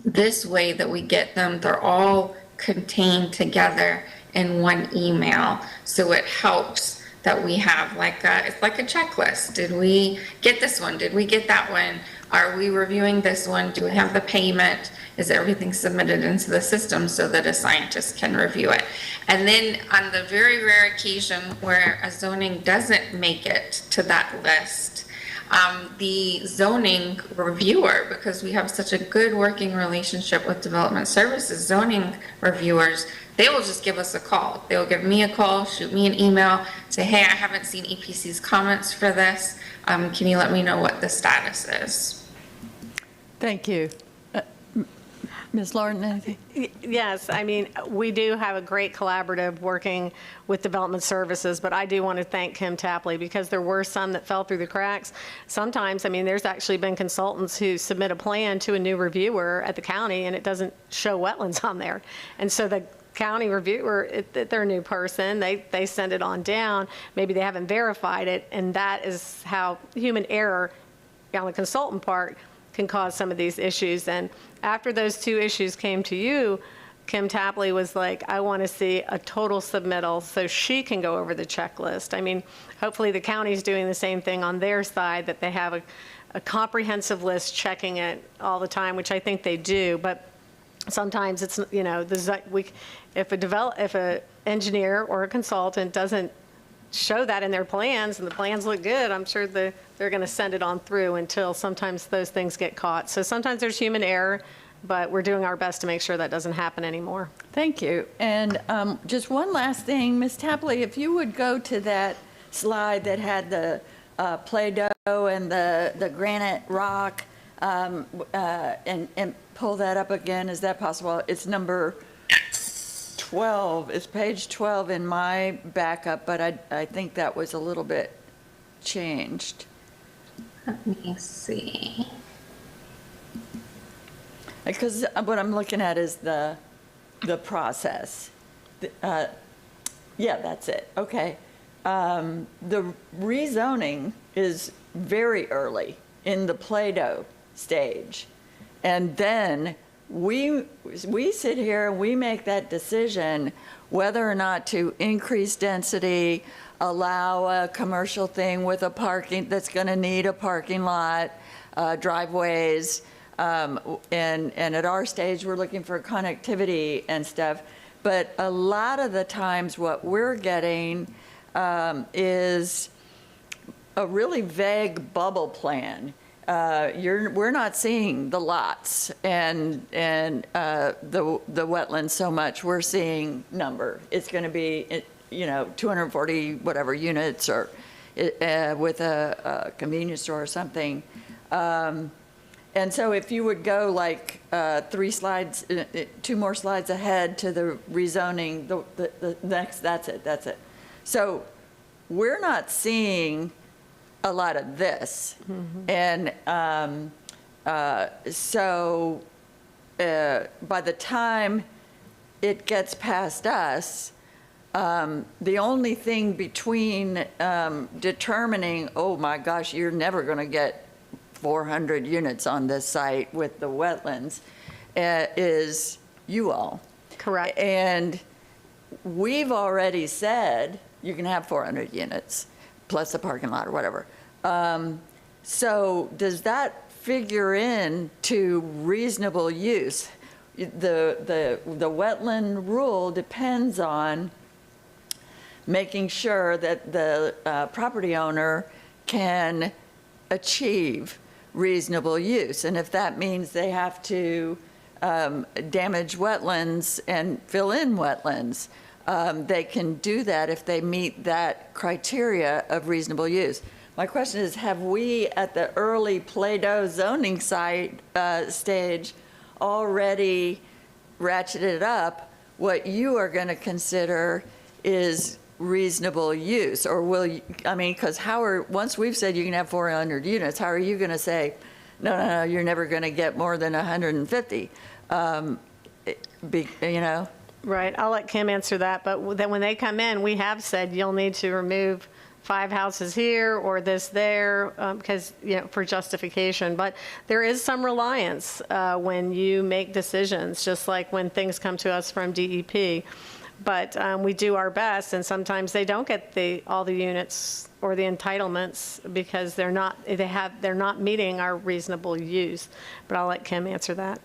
This way that we get them, they're all contained together in one email. So it helps that we have it's like a checklist. Did we get this one? Did we get that one? Are we reviewing this one? Do we have the payment? Is everything submitted into the system so that a scientist can review it? And then on the very rare occasion where a zoning doesn't make it to that list, the zoning reviewer, because we have such a good working relationship with development services, zoning reviewers, they will just give us a call. They'll give me a call, shoot me an email, say, hey, I haven't seen EPC's comments for this. Can you let me know what the status is? Thank you. Ms. Lauren, anything? Yes, I mean, we do have a great collaborative working with development services, but I do want to thank Kim Tapley because there were some that fell through the cracks. Sometimes, I mean, there's actually been consultants who submit a plan to a new reviewer at the county and it doesn't show wetlands on there. And so the county reviewer, they're a new person, they send it on down, maybe they haven't verified it, and that is how human error on the consultant part can cause some of these issues. And after those two issues came to you, Kim Tapley was like, I want to see a total submittal so she can go over the checklist. I mean, hopefully the county's doing the same thing on their side, that they have a comprehensive list checking it all the time, which I think they do. But sometimes it's, you know, if an engineer or a consultant doesn't show that in their plans and the plans look good, I'm sure they're going to send it on through until sometimes those things get caught. So sometimes there's human error, but we're doing our best to make sure that doesn't happen anymore. Thank you. And just one last thing, Ms. Tapley, if you would go to that slide that had the Play-Doh and the granite rock and pull that up again, is that possible? It's number 12, it's page 12 in my backup, but I think that was a little bit changed. Let me see. Because what I'm looking at is the process. Yeah, that's it. Okay. The rezoning is very early in the Play-Doh stage. And then we sit here and we make that decision whether or not to increase density, allow a commercial thing with a parking that's going to need a parking lot, driveways, and at our stage we're looking for connectivity and stuff. But a lot of the times what we're getting is a really vague bubble plan. We're not seeing the lots and the wetlands so much. We're seeing number. It's going to be, 240 whatever units or with a convenience store or something. And so if you would go like 3 slides, 2 more slides ahead to the rezoning, the next, that's it. So we're not seeing a lot of this. Mm-hmm. And so by the time it gets past us, the only thing between determining, oh my gosh, you're never going to get 400 units on this site with the wetlands, is you all. Correct. And we've already said you can have 400 units, plus the parking lot or whatever. So does that figure in to reasonable use? The wetland rule depends on making sure that the property owner can achieve reasonable use. And if that means they have to damage wetlands and fill in wetlands, they can do that if they meet that criteria of reasonable use. My question is, have we at the early Play-Doh zoning site stage already ratcheted up what you are going to consider is reasonable use? Or will you, I mean, because once we've said you can have 400 units, how are you going to say, no, you're never going to get more than 150? You know? Right, I'll let Kim answer that, but then when they come in, we have said you'll need to remove 5 houses here or this there, because, for justification. But there is some reliance when you make decisions, just like when things come to us from DEP. But we do our best, and sometimes they don't get all the units or the entitlements because they're not meeting our reasonable use. But I'll let Kim answer that.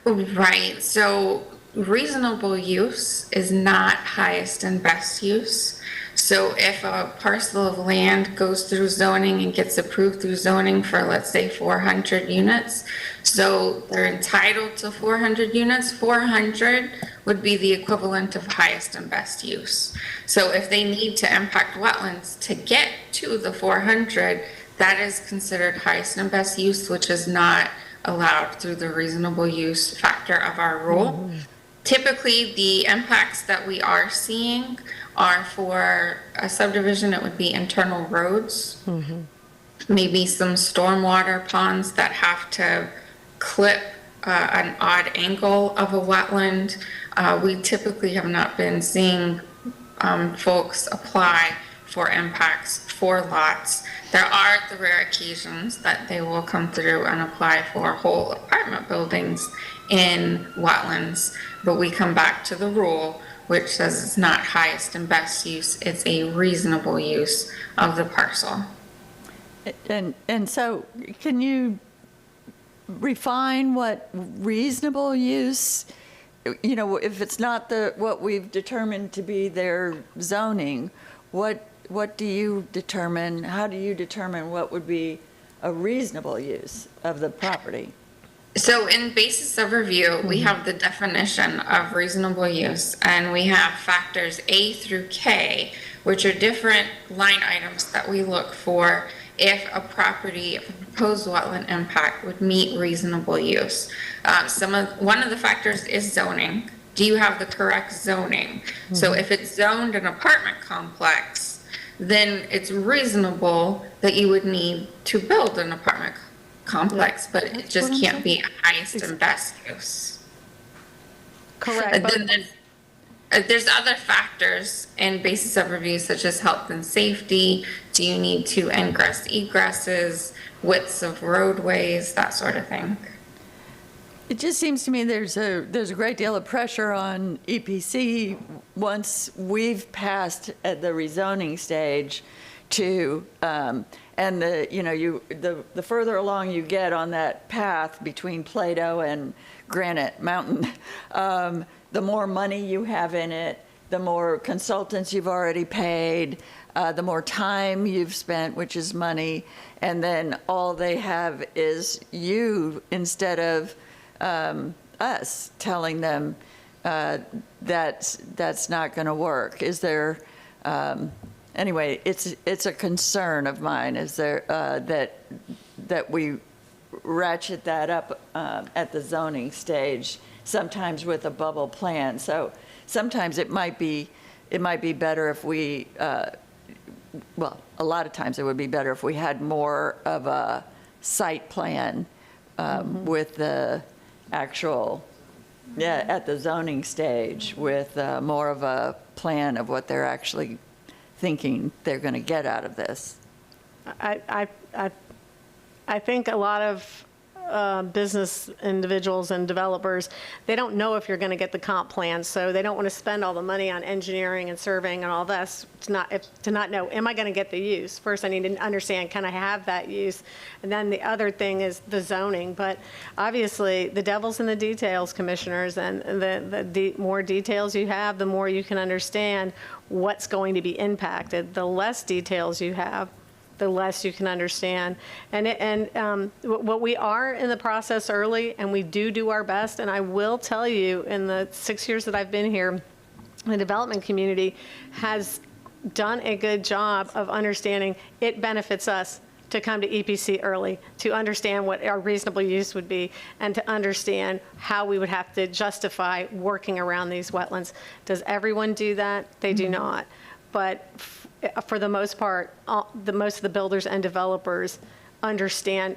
Right, so reasonable use is not highest and best use. So if a parcel of land goes through zoning and gets approved through zoning for, let's say, 400 units, so they're entitled to 400 units, 400 would be the equivalent of highest and best use. So if they need to impact wetlands to get to the 400, that is considered highest and best use, which is not allowed through the reasonable use factor of our rule. Typically, the impacts that we are seeing are for a subdivision. It would be internal roads, maybe some stormwater ponds that have to clip an odd angle of a wetland. We typically have not been seeing folks apply for impacts for lots. There are the rare occasions that they will come through and apply for whole apartment buildings in wetlands, but we come back to the rule, which says it's not highest and best use, it's a reasonable use of the parcel. And so can you refine what reasonable use, if it's not what we've determined to be their zoning, what do you determine, how do you determine what would be a reasonable use of the property? So in basis of review, we have the definition of reasonable use, and we have factors A through K, which are different line items that we look for if a proposed wetland impact would meet reasonable use. One of the factors is zoning. Do you have the correct zoning? So if it's zoned an apartment complex, then it's reasonable that you would need to build an apartment complex, but it just can't be highest and best use. Correct. And then there's other factors in basis of review, such as health and safety. Do you need to ingress egresses, widths of roadways, that sort of thing? It just seems to me there's a great deal of pressure on EPC once we've passed at the rezoning stage to and the further along you get on that path between Plato and Granite Mountain, the more money you have in it, the more consultants you've already paid, the more time you've spent, which is money, and then all they have is you instead of us telling them that's not going to work. Is there? Anyway, it's a concern of mine. Is there that we ratchet that up at the zoning stage, sometimes with a bubble plan. So sometimes it might be better if we. Well, a lot of times it would be better if we had more of a site plan with the actual, at the zoning stage, with more of a plan of what they're actually thinking they're going to get out of this. I think a lot of business individuals and developers, they don't know if you're going to get the comp plan, so they don't want to spend all the money on engineering and surveying and all this to not know, am I going to get the use? First, I need to understand, can I have that use? And then the other thing is the zoning. But obviously, the devil's in the details, commissioners, and the more details you have, the more you can understand what's going to be impacted. The less details you have, the less you can understand. What we are in the process early, and we do our best. And I will tell you, in the 6 years that I've been here, the development community has done a good job of understanding it benefits us to come to EPC early, to understand what our reasonable use would be, and to understand how we would have to justify working around these wetlands. Does everyone do that? They do not. But for the most part, most of the builders and developers understand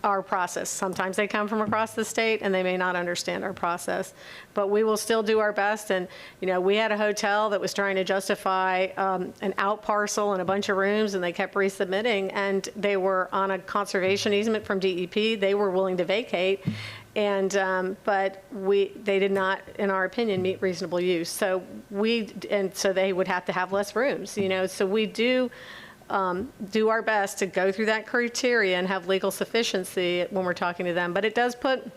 our process. Sometimes they come from across the state and they may not understand our process, but we will still do our best. And, we had a hotel that was trying to justify an out parcel and a bunch of rooms, and they kept resubmitting, and they were on a conservation easement from DEP. They were willing to vacate. And, but they did not, in our opinion, meet reasonable use. So so they would have to have less rooms, so we do our best to go through that criteria and have legal sufficiency when we're talking to them. But it does put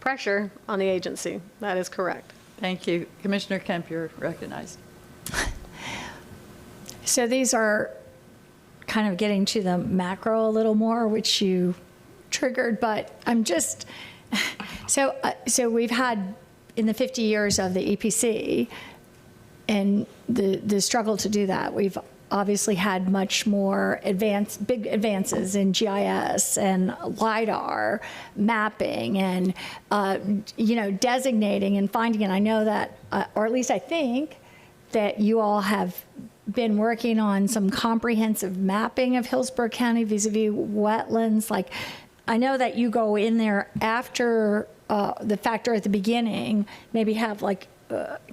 pressure on the agency. That is correct. Thank you. Commissioner Kemp, you're recognized. So these are kind of getting to the macro a little more, which you triggered, but I'm just, so we've had, in the 50 years of the EPC and the struggle to do that, we've obviously had much more big advances in GIS and LIDAR mapping and, designating and finding. And I know that, or at least I think, that you all have been working on some comprehensive mapping of Hillsborough County vis-a-vis wetlands. Like, I know that you go in there after the fact or at the beginning, maybe have, like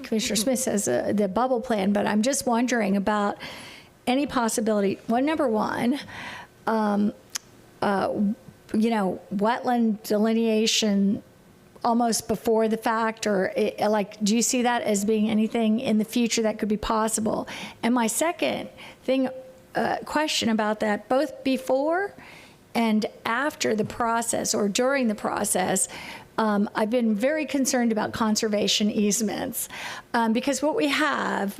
Commissioner Smith says, the bubble plan. But I'm just wondering about any possibility. Number one, wetland delineation almost before the fact, or do you see that as being anything in the future that could be possible? And my second question about that, both before and after the process or during the process, I've been very concerned about conservation easements because what I've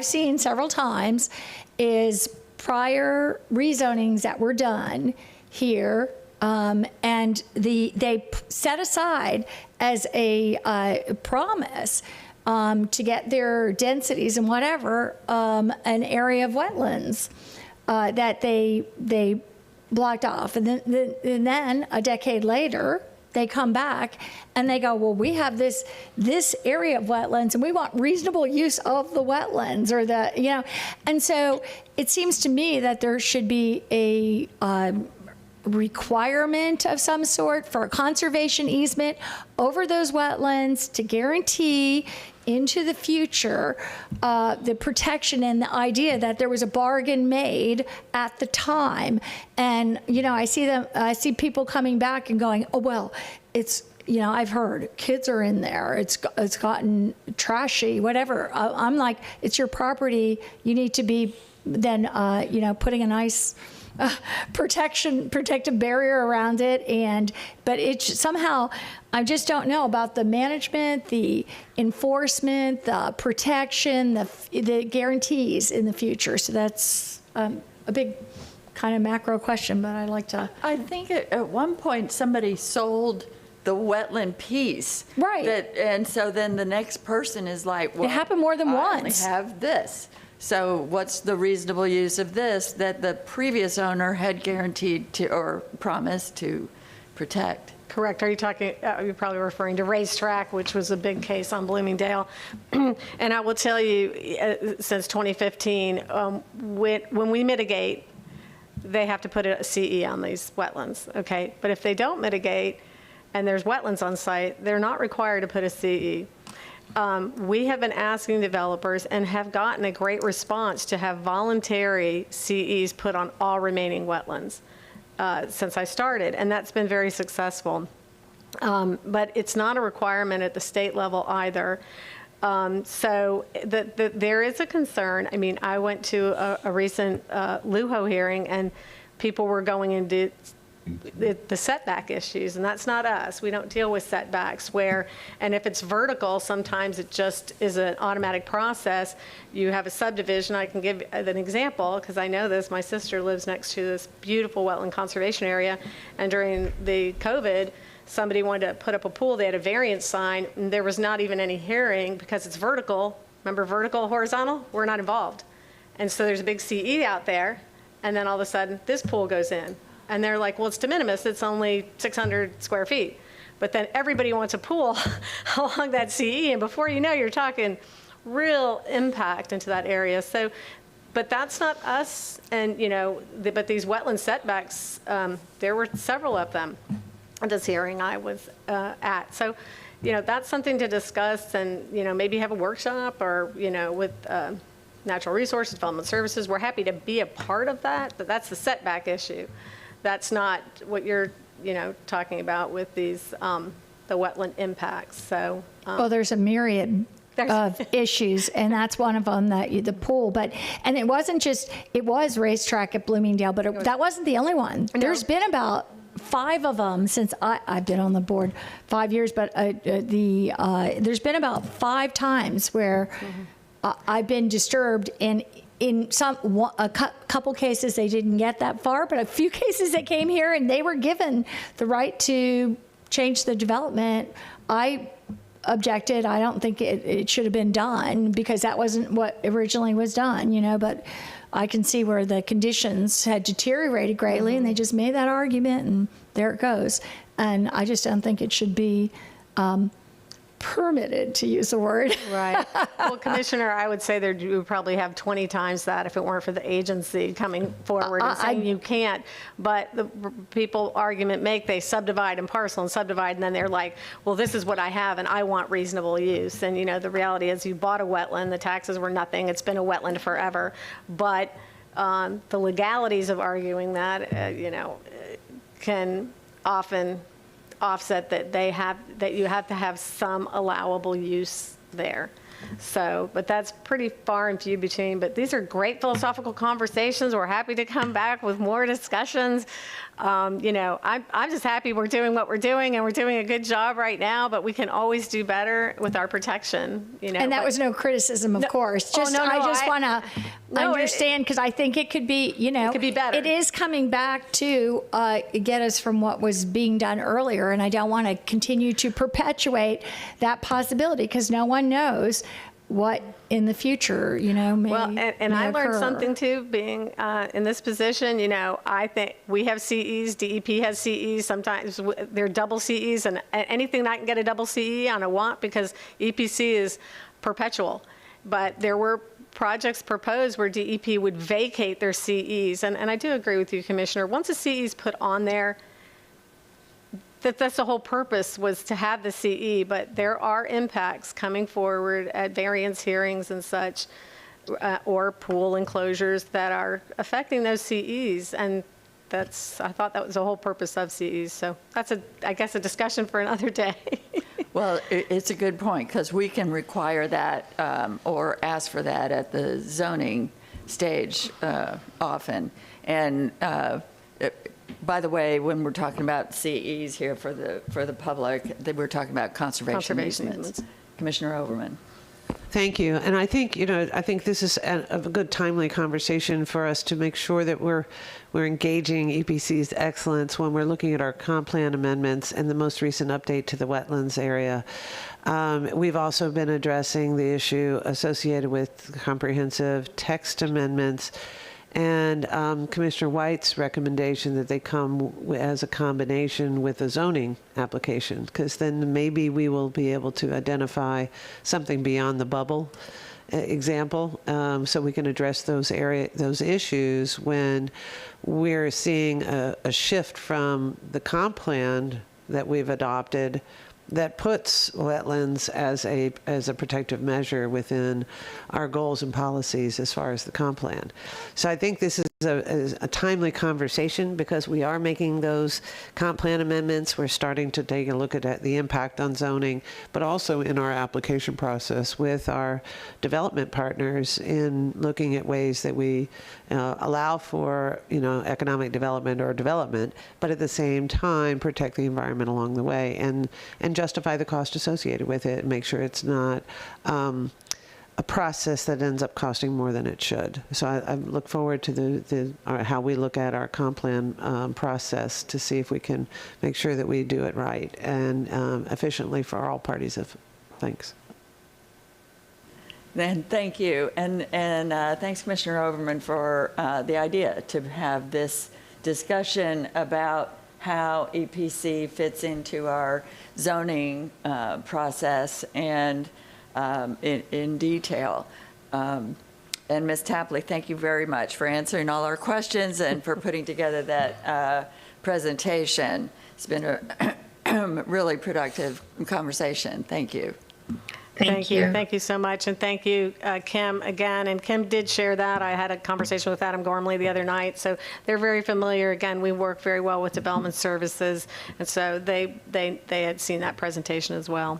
seen several times is prior rezonings that were done here, and they set aside as a promise to get their densities and whatever, an area of wetlands that they blocked off. And then a decade later, they come back and they go, well, we have this area of wetlands and we want reasonable use of the wetlands, or and so it seems to me that there should be a requirement of some sort for a conservation easement over those wetlands to guarantee into the future the protection and the idea that there was a bargain made at the time. And I see people coming back and going, oh well, it's I've heard kids are in there, it's gotten trashy, whatever. I'm like, it's your property, you need to be then putting a nice protective barrier around it. But it's somehow, I just don't know about the management, the enforcement, the protection, the guarantees in the future. So that's a big kind of macro question, but I'd like to. I think at one point somebody sold the wetland piece. Right. And so then the next person is like, well, it happened more than once. I only have this. So what's the reasonable use of this that the previous owner had guaranteed to or promised to protect? Correct. Are you talking, you're probably referring to Racetrack, which was a big case on Bloomingdale. And I will tell you, since 2015, when we mitigate, they have to put a CE on these wetlands, okay? But if they don't mitigate and there's wetlands on site, they're not required to put a CE. We have been asking developers and have gotten a great response to have voluntary CEs put on all remaining wetlands. since I started, and that's been very successful. But it's not a requirement at the state level either. So there is a concern. I mean, I went to a recent LUHO hearing, and people were going into the setback issues, and that's not us. We don't deal with setbacks and if it's vertical, sometimes it just is an automatic process. You have a subdivision. I can give an example because I know this. My sister lives next to this beautiful wetland conservation area, and during the COVID, somebody wanted to put up a pool. They had a variance sign, and there was not even any hearing because it's vertical. Remember vertical, horizontal? We're not involved. And so there's a big CE out there, and then all of a sudden, this pool goes in. And they're like, well, it's de minimis. It's only 600 square feet. But then everybody wants a pool along that CE, and before you know, you're talking real impact into that area. So, but that's not us. And, but these wetland setbacks, there were several of them at this hearing I was at. So, that's something to discuss, and, maybe have a workshop or, with Natural Resources, Development Services. We're happy to be a part of that, but that's the setback issue. That's not what you're, talking about with these, the wetland impacts. So, well, there's a myriad of issues, and that's one of them, the pool. And it wasn't just, it was racetrack at Bloomingdale, but that wasn't the only one. No. There's been about 5 of them since I've been on the board 5 years, but there's been about 5 times where I've been disturbed, and in a couple cases they didn't get that far, but a few cases they came here and they were given the right to change the development. I objected. I don't think it should have been done because that wasn't what originally was done, but I can see where the conditions had deteriorated greatly, and they just made that argument, and there it goes. And I just don't think it should be permitted, to use the word. Right. Well, Commissioner, I would say you would probably have 20 times that if it weren't for the agency coming forward and saying you can't. But the people they subdivide and parcel and subdivide, and then they're like, well, this is what I have, and I want reasonable use. And, the reality is you bought a wetland, the taxes were nothing, it's been a wetland forever. But the legalities of arguing that, can often offset that you have to have some allowable use there. So, but that's pretty far and few between. But these are great philosophical conversations. We're happy to come back with more discussions. I'm just happy we're doing what we're doing, and we're doing a good job right now, but we can always do better with our protection, And that was no criticism, of course. I just want to understand, because I think it could be, it could be better. It is coming back to get us from what was being done earlier, and I don't want to continue to perpetuate that possibility, because no one knows what in the future, may I learned something too, being in this position. I think we have CEs, DEP has CEs. Sometimes they're double CEs, and anything that I can get a double CE on, I want, because EPC is perpetual. But there were projects proposed where DEP would vacate their CEs, and I do agree with you, Commissioner. Once a CE is put on there, that's the whole purpose, was to have the CE, but there are impacts coming forward at variance hearings and such, or pool enclosures that are affecting those CEs, and I thought that was the whole purpose of CEs. So that's I guess a discussion for another day. Well, it's a good point, because we can require that or ask for that at the zoning stage often. And by the way, when we're talking about CEs here for the public, we're talking about conservation easements. Commissioner Overman. Thank you. And I think, this is a good, timely conversation for us to make sure that we're engaging EPC's excellence when we're looking at our comp plan amendments and the most recent update to the wetlands area. We've also been addressing the issue associated with comprehensive text amendments, and Commissioner White's recommendation that they come as a combination with a zoning application, because then maybe we will be able to identify something beyond the bubble example, so we can address those issues when we're seeing a shift from the comp plan that we've adopted that puts wetlands as a protective measure within our goals and policies as far as the comp plan. So I think this is is a timely conversation because we are making those comp plan amendments. We're starting to take a look at the impact on zoning, but also in our application process with our development partners in looking at ways that we allow for, economic development or development, but at the same time protect the environment along the way and justify the cost associated with it and make sure it's not a process that ends up costing more than it should. So I look forward to how we look at our comp plan process to see if we can make sure that we do it right and efficiently for all parties. Thanks. Then thank you, and thanks, Commissioner Overman, for the idea to have this discussion about how EPC fits into our zoning process and in detail. And Ms. Tapley, thank you very much for answering all our questions and for putting together that presentation. It's been a really productive conversation. Thank you. Thank you. Thank you so much. And thank you, Kim, again. And Kim did share that. I had a conversation with Adam Gormley the other night. So they're very familiar. Again, we work very well with Development Services. And so they had seen that presentation as well.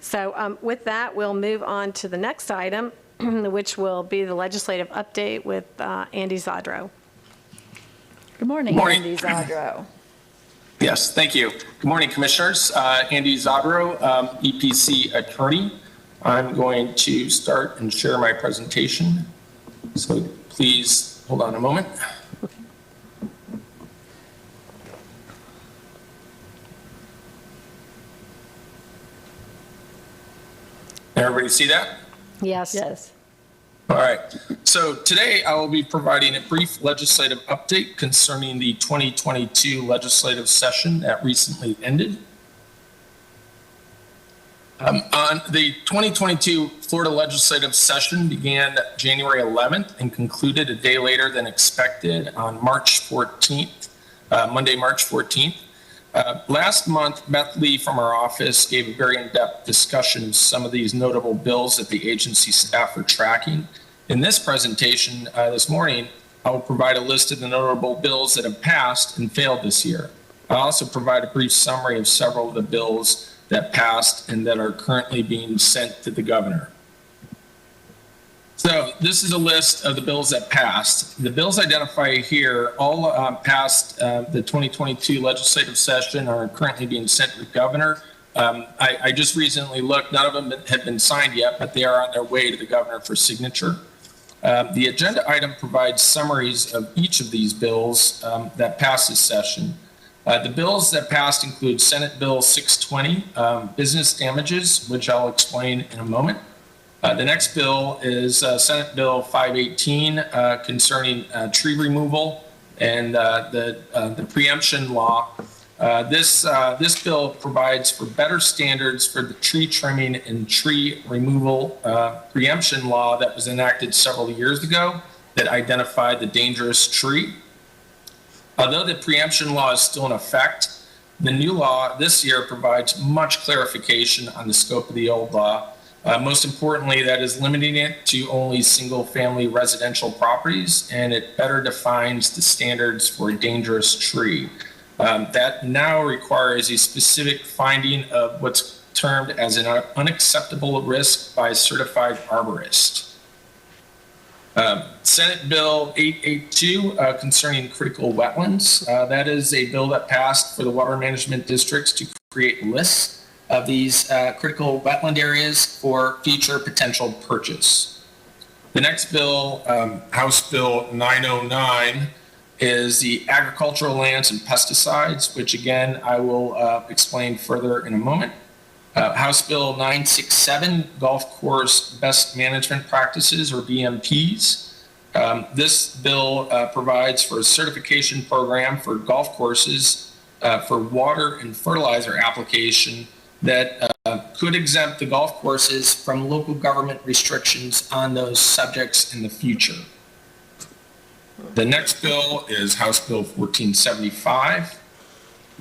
So with that, we'll move on to the next item, which will be the legislative update with Andy Zadro. Good morning, Good morning. Andy Zadro. Yes, thank you. Good morning, Commissioners. Andy Zadro, EPC attorney. I'm going to start and share my presentation. So please hold on a moment. Everybody see that? Yes. Yes. All right. So today I will be providing a brief legislative update concerning the 2022 legislative session that recently ended. On the 2022 Florida legislative session began January 11th and concluded a day later than expected on March 14th, Monday, March 14th. Last month, Beth Lee from our office gave a very in-depth discussion of some of these notable bills that the agency staff are tracking. In this presentation this morning, I will provide a list of the notable bills that have passed and failed this year. I'll also provide a brief summary of several of the bills that passed and that are currently being sent to the governor. So this is a list of the bills that passed. The bills identified here all passed the 2022 legislative session are currently being sent to the governor. I just recently looked, none of them have been signed yet, but they are on their way to the governor for signature. The agenda item provides summaries of each of these bills that passed this session. The bills that passed include Senate Bill 620, business damages, which I'll explain in a moment. The next bill is Senate Bill 518 concerning tree removal and the preemption law. This bill provides for better standards for the tree trimming and tree removal preemption law that was enacted several years ago that identified the dangerous tree. Although the preemption law is still in effect, the new law this year provides much clarification on the scope of the old law. Most importantly, that is limiting it to only single-family residential properties, and it better defines the standards for a dangerous tree. That now requires a specific finding of what's termed as an unacceptable risk by a certified arborist. Senate Bill 882 concerning critical wetlands. That is a bill that passed for the water management districts to create lists of these critical wetland areas for future potential purchase. The next bill, House Bill 909, is the agricultural lands and pesticides, which again, I will explain further in a moment. House Bill 967, golf course best management practices, or BMPs. This bill provides for a certification program for golf courses for water and fertilizer application that could exempt the golf courses from local government restrictions on those subjects in the future. The next bill is House Bill 1475.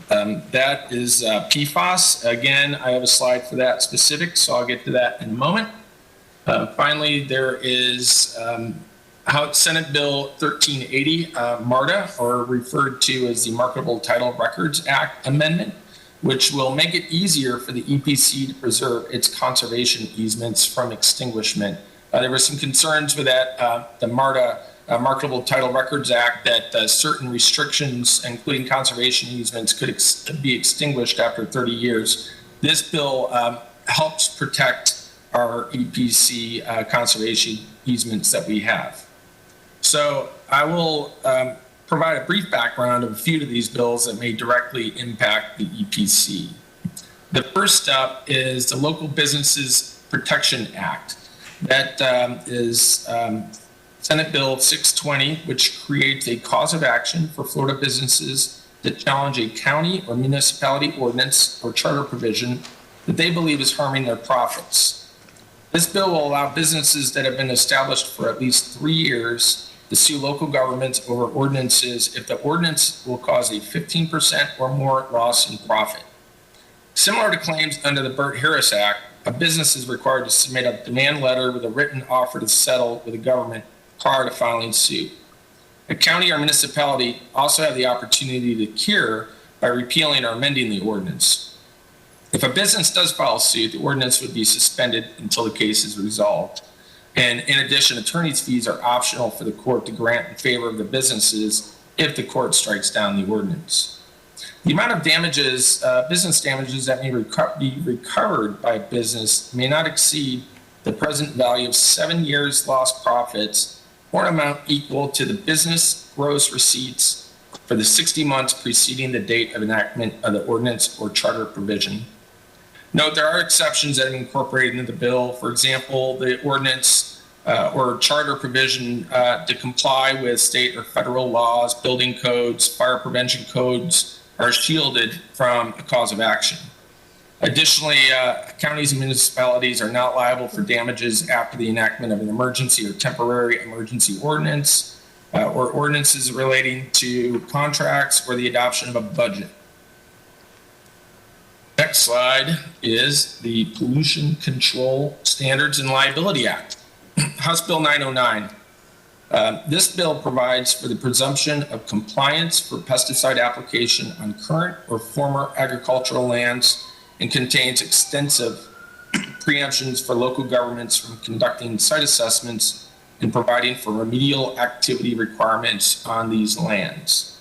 That is PFAS. Again, I have a slide for that specific, so I'll get to that in a moment. Finally, there is House Senate Bill 1380, MARTA, or referred to as the Marketable Title Records Act Amendment, which will make it easier for the EPC to preserve its conservation easements from extinguishment. There were some concerns with that, the MARTA, Marketable Title Records Act, that certain restrictions, including conservation easements, could be extinguished after 30 years. This bill helps protect our EPC conservation easements that we have. So I will provide a brief background of a few of these bills that may directly impact the EPC. The first up is the Local Businesses Protection Act. That is Senate Bill 620, which creates a cause of action for Florida businesses that challenge a county or municipality ordinance or charter provision that they believe is harming their profits. This bill will allow businesses that have been established for at least 3 years to sue local governments over ordinances if the ordinance will cause a 15% or more loss in profit. Similar to claims under the Burt-Harris Act, a business is required to submit a demand letter with a written offer to settle with the government prior to filing suit. A county or municipality also have the opportunity to cure by repealing or amending the ordinance. If a business does file suit, the ordinance would be suspended until the case is resolved. And in addition, attorney's fees are optional for the court to grant in favor of the businesses if the court strikes down the ordinance. The amount of damages, business damages that may be recovered by a business may not exceed the present value of 7 years lost profits or an amount equal to the business gross receipts for the 60 months preceding the date of enactment of the ordinance or charter provision. Note there are exceptions that have been incorporated into the bill. For example, the ordinance or charter provision to comply with state or federal laws, building codes, fire prevention codes are shielded from a cause of action. Additionally, counties and municipalities are not liable for damages after the enactment of an emergency or temporary emergency ordinance or ordinances relating to contracts or the adoption of a budget. Next slide is the Pollution Control Standards and Liability Act, House Bill 909. This bill provides for the presumption of compliance for pesticide application on current or former agricultural lands and contains extensive preemptions for local governments from conducting site assessments and providing for remedial activity requirements on these lands.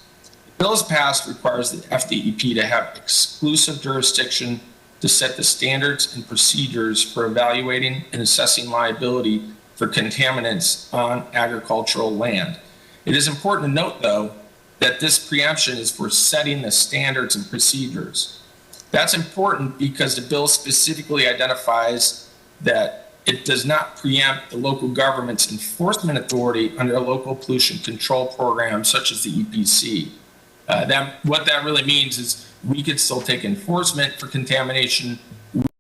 The bill, as passed, requires the FDEP to have exclusive jurisdiction to set the standards and procedures for evaluating and assessing liability for contaminants on agricultural land. It is important to note, though, that this preemption is for setting the standards and procedures. That's important because the bill specifically identifies that it does not preempt the local government's enforcement authority under a local pollution control program such as the EPC. What that really means is we could still take enforcement for contamination.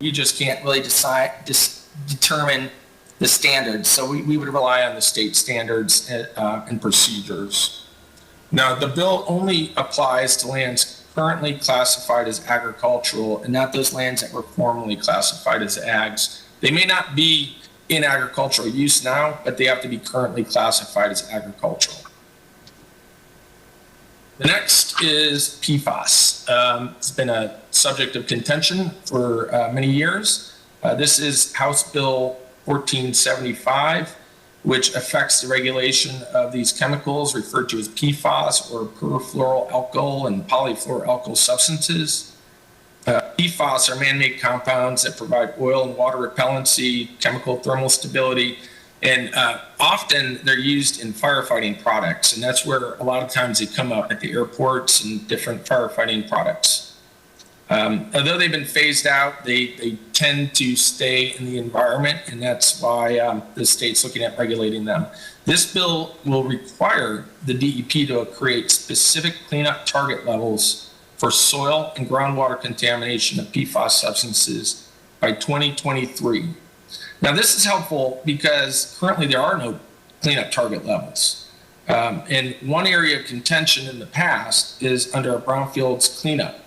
We just can't really determine the standards. So we would rely on the state standards and procedures. Now, the bill only applies to lands currently classified as agricultural and not those lands that were formerly classified as ags. They may not be in agricultural use now, but they have to be currently classified as agricultural. The next is PFAS. It's been a subject of contention for many years. This is House Bill 1475, which affects the regulation of these chemicals referred to as PFAS, or perfluoroalkyl and polyfluoroalkyl substances. PFAS are man-made compounds that provide oil and water repellency, chemical thermal stability, and often they're used in firefighting products, and that's where a lot of times they come up at the airports and different firefighting products. Although they've been phased out, they tend to stay in the environment, and that's why the state's looking at regulating them. This bill will require the DEP to create specific cleanup target levels for soil and groundwater contamination of PFAS substances by 2023. Now, this is helpful because currently there are no cleanup target levels. And one area of contention in the past is under a Brownfields Cleanup.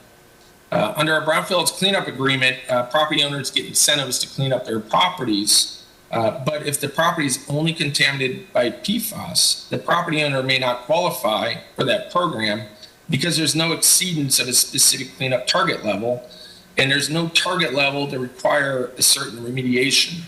Under a Brownfields Cleanup agreement, property owners get incentives to clean up their properties But if the property is only contaminated by PFAS, the property owner may not qualify for that program because there's no exceedance of a specific cleanup target level, and there's no target level to require a certain remediation.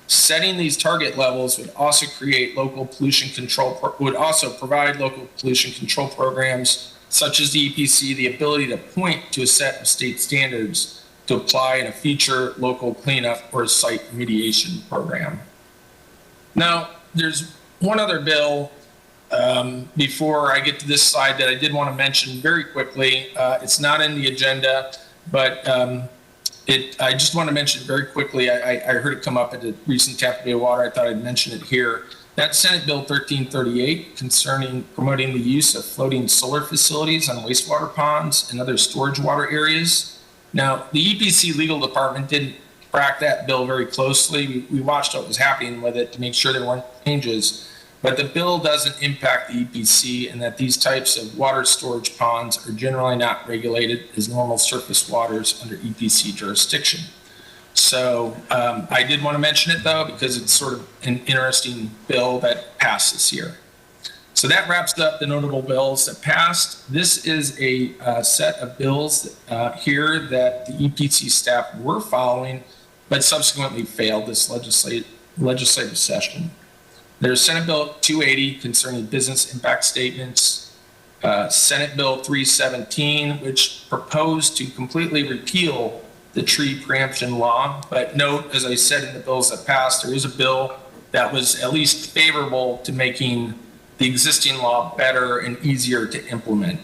Setting these target levels would also create local pollution control, would also provide local pollution control programs such as the EPC the ability to point to a set of state standards to apply in a future local cleanup or site remediation program. Now, there's one other bill before I get to this slide that I did want to mention very quickly. It's not in the agenda, but I just want to mention very quickly. I heard it come up at the recent Tampa Bay Water. I thought I'd mention it here. That's Senate Bill 1338 concerning promoting the use of floating solar facilities on wastewater ponds and other storage water areas. Now, the EPC legal department didn't track that bill very closely. We watched what was happening with it to make sure there weren't changes. But the bill doesn't impact the EPC, and that these types of water storage ponds are generally not regulated as normal surface waters under EPC jurisdiction. So I did want to mention it, though, because it's sort of an interesting bill that passed this year. So that wraps up the notable bills that passed. This is a set of bills here that the EPC staff were following, but subsequently failed this legislative session. There's Senate Bill 280 concerning business impact statements, Senate Bill 317, which proposed to completely repeal the tree preemption law. But note, as I said in the bills that passed, there is a bill that was at least favorable to making the existing law better and easier to implement.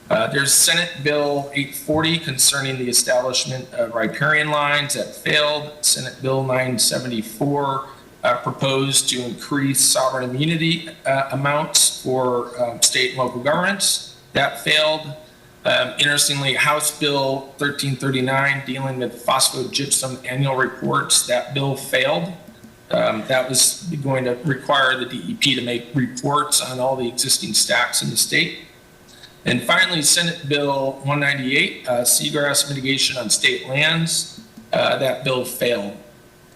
There's Senate Bill 840 concerning the establishment of riparian lines that failed. Senate Bill 974 proposed to increase sovereign immunity amounts for state and local governments. That failed. Interestingly, House Bill 1339 dealing with phosphogypsum annual reports, that bill failed. That was going to require the DEP to make reports on all the existing stacks in the state. And finally, Senate Bill 198, Seagrass mitigation on state lands, that bill failed.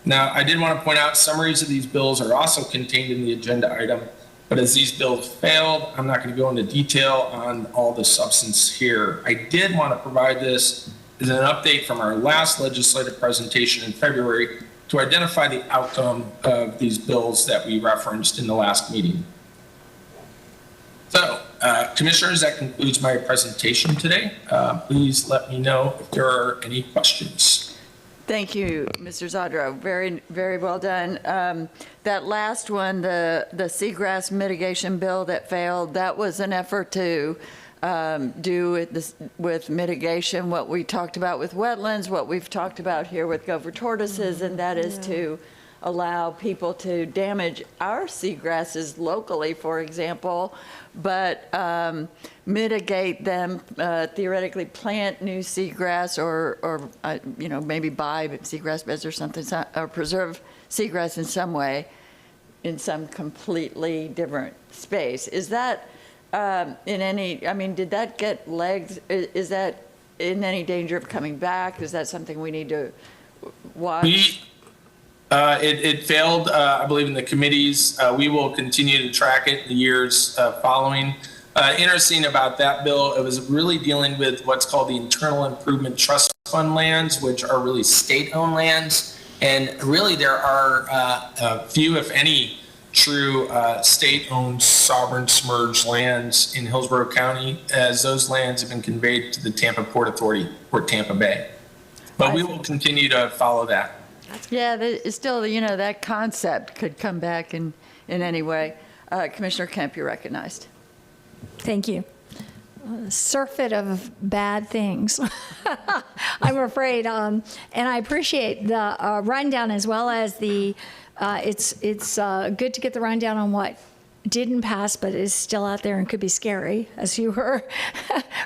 Now, I did want to point out summaries of these bills are also contained in the agenda item, but as these bills failed, I'm not going to go into detail on all the substance here. I did want to provide this as an update from our last legislative presentation in February to identify the outcome of these bills that we referenced in the last meeting. So, commissioners, that concludes my presentation today. Please let me know if there are any questions. Thank you, Mr. Zadro. Very, very well done. That last one, the seagrass mitigation bill that failed, that was an effort to do with mitigation what we talked about with wetlands, what we've talked about here with gopher tortoises, and that is to allow people to damage our seagrasses locally, for example, but mitigate them, theoretically plant new seagrass or maybe buy seagrass beds or something, or preserve seagrass in some way, in some completely different space. Is that did that get legs? Is that in any danger of coming back? Is that something we need to watch? It failed, I believe, in the committees. We will continue to track it in the years following. Interesting about that bill, it was really dealing with what's called the Internal Improvement Trust Fund lands, which are really state-owned lands. And really there are few, if any, true state-owned sovereign submerged lands in Hillsborough County, as those lands have been conveyed to the Tampa Port Authority, Port Tampa Bay. But we will continue to follow that. Yeah, it's still, that concept could come back in any way. Commissioner Kemp, you're recognized. Thank you. Surfeit of bad things, I'm afraid. And I appreciate the rundown as well as the, it's good to get the rundown on what didn't pass but is still out there and could be scary, as you were,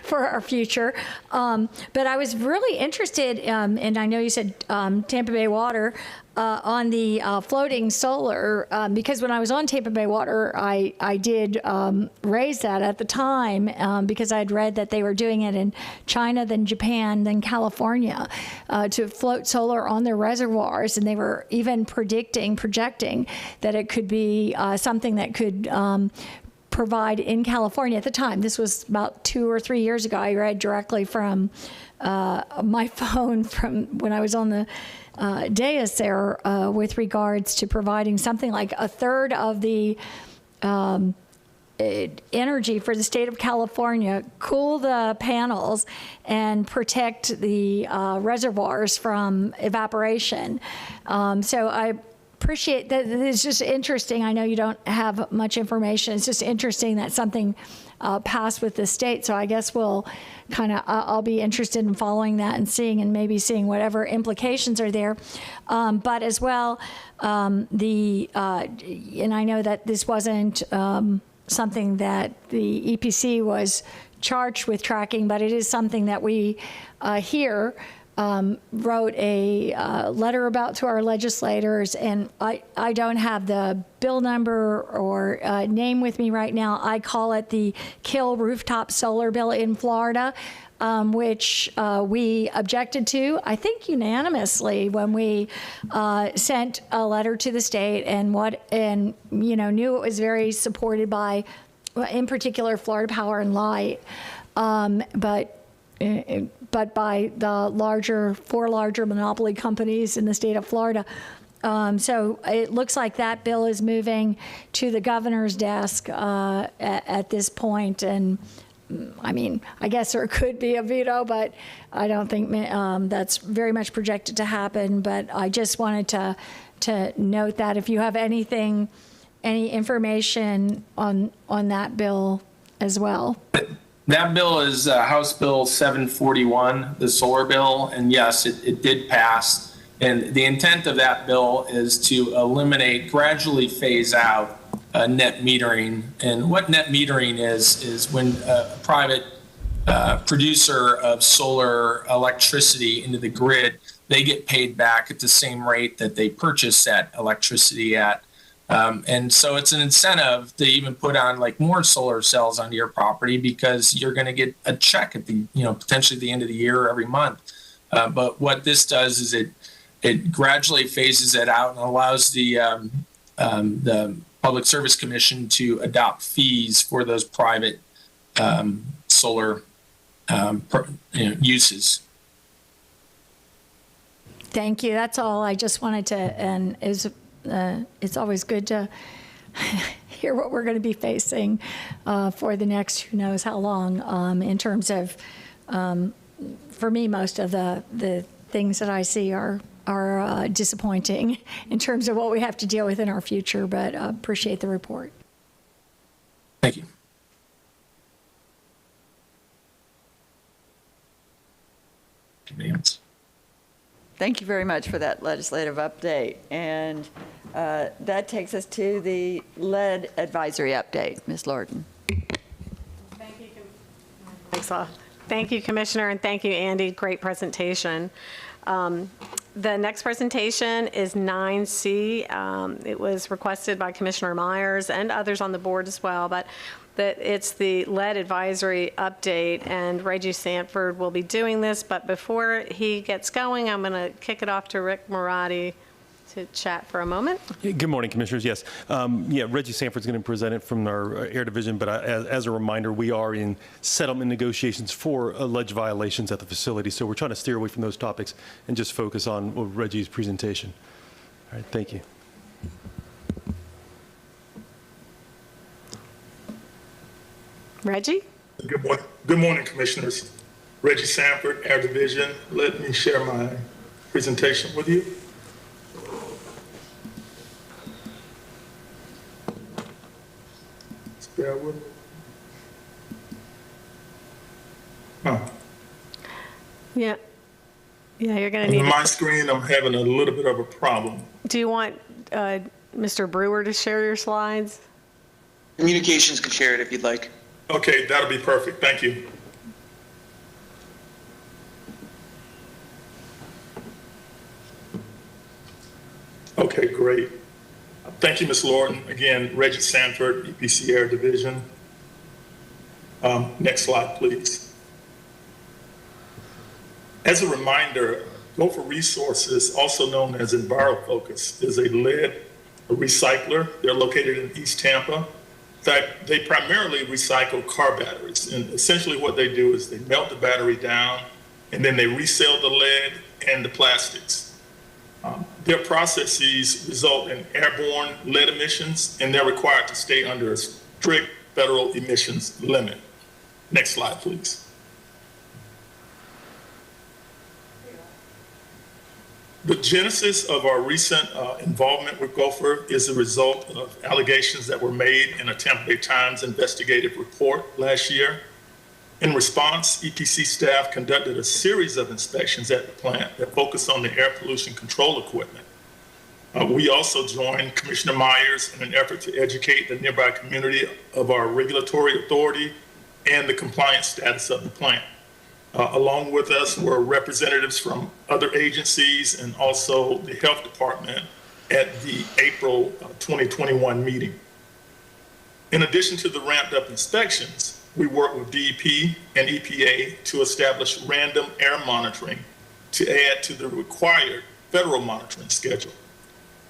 for our future. But I was really interested, and I know you said Tampa Bay Water, on the floating solar, because when I was on Tampa Bay Water, I did raise that at the time because I'd read that they were doing it in China, then Japan, then California to float solar on their reservoirs, and they were even projecting that it could be something that could provide in California at the time. This was about 2 or 3 years ago. I read directly from my phone from when I was on the dais there with regards to providing something like a third of the energy for the state of California, cool the panels, and protect the reservoirs from evaporation. So I appreciate that. It's just interesting. I know you don't have much information. It's just interesting that something passed with the state. So I guess we'll I'll be interested in following that and maybe seeing whatever implications are there. But as well, and I know that this wasn't something that the EPC was charged with tracking, but it is something that we here wrote a letter about to our legislators, and I don't have the bill number or name with me right now. I call it the Kill Rooftop Solar Bill in Florida, which we objected to, I think unanimously, when we sent a letter to the state and knew it was very supported by, in particular, Florida Power and Light, but by the 4 larger monopoly companies in the state of Florida. So it looks like that bill is moving to the governor's desk at this point. And I mean, I guess there could be a veto, but I don't think that's very much projected to happen. But I just wanted to note that if you have any information on that bill as well. That bill is House Bill 741, the solar bill, and yes, it did pass. And the intent of that bill is to gradually phase out net metering. And what net metering is when a private producer of solar electricity into the grid, they get paid back at the same rate that they purchase that electricity at. And so it's an incentive to even put on more solar cells onto your property, because you're going to get a check at the, potentially the end of the year or every month. But what this does is it gradually phases it out and allows the Public Service Commission to adopt fees for those private solar uses. Thank you. That's all I just wanted to, and it's always good to hear what we're going to be facing for the next who knows how long in terms of, for me, most of the things that I see are disappointing in terms of what we have to deal with in our future, but appreciate the report. Thank you. Anybody else? Thank you very much for that legislative update. And that takes us to the lead advisory update. Ms. Lorton. Thank you, Commissioner, and thank you, Andy. Great presentation. The next presentation is 9C. It was requested by Commissioner Myers and others on the board as well, but that it's the lead advisory update, and Reggie Sanford will be doing this. But before he gets going, I'm going to kick it off to Rick Marotti to chat for a moment. Good morning, Commissioners. Yes, Reggie Sanford's going to present it from our Air Division, but as a reminder, we are in settlement negotiations for alleged violations at the facility, so we're trying to steer away from those topics and just focus on Reggie's presentation. All right, thank you. Reggie? Good morning, Commissioners. Reggie Sanford, Air Division. Let me share my presentation with you. Just bear with me. Yeah, you're going to need on my screen, I'm having a little bit of a problem. Do you want Mr. Brewer to share your slides? Communications can share it if you'd like. Okay, that'll be perfect. Thank you. Okay, great. Thank you, Ms. Lorton. Again, Reggie Sanford, EPC Air Division. Next slide, please. As a reminder, Gopher Resources, also known as Envirofocus, is a lead recycler. They're located in East Tampa. In fact, they primarily recycle car batteries. And essentially what they do is they melt the battery down and then they resell the lead and the plastics. Their processes result in airborne lead emissions, and they're required to stay under a strict federal emissions limit. Next slide, please. The genesis of our recent involvement with Gopher is a result of allegations that were made in a Tampa Bay Times investigative report last year. In response, EPC staff conducted a series of inspections at the plant that focused on the air pollution control equipment. We also joined Commissioner Myers in an effort to educate the nearby community of our regulatory authority and the compliance status of the plant. Along with us were representatives from other agencies and also the health department at the April 2021 meeting. In addition to the ramped up inspections, we worked with DEP and EPA to establish random air monitoring to add to the required federal monitoring schedule.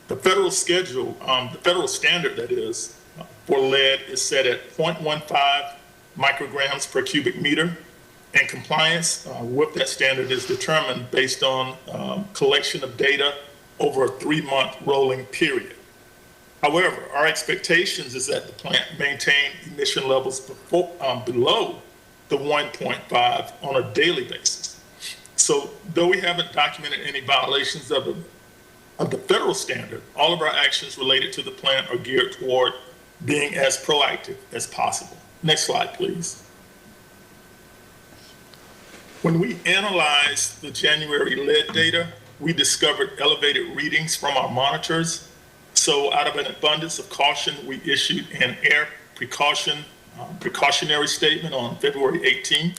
The federal schedule, the federal standard that is, for lead is set at 0.15 micrograms per cubic meter, and compliance with that standard is determined based on collection of data over a 3-month rolling period. However, our expectations is that the plant maintain emission levels below the 1.5 on a daily basis. So though we haven't documented any violations of the federal standard, all of our actions related to the plant are geared toward being as proactive as possible. Next slide, please. When we analyzed the January lead data, we discovered elevated readings from our monitors. So out of an abundance of caution, we issued an air precautionary statement on February 18th.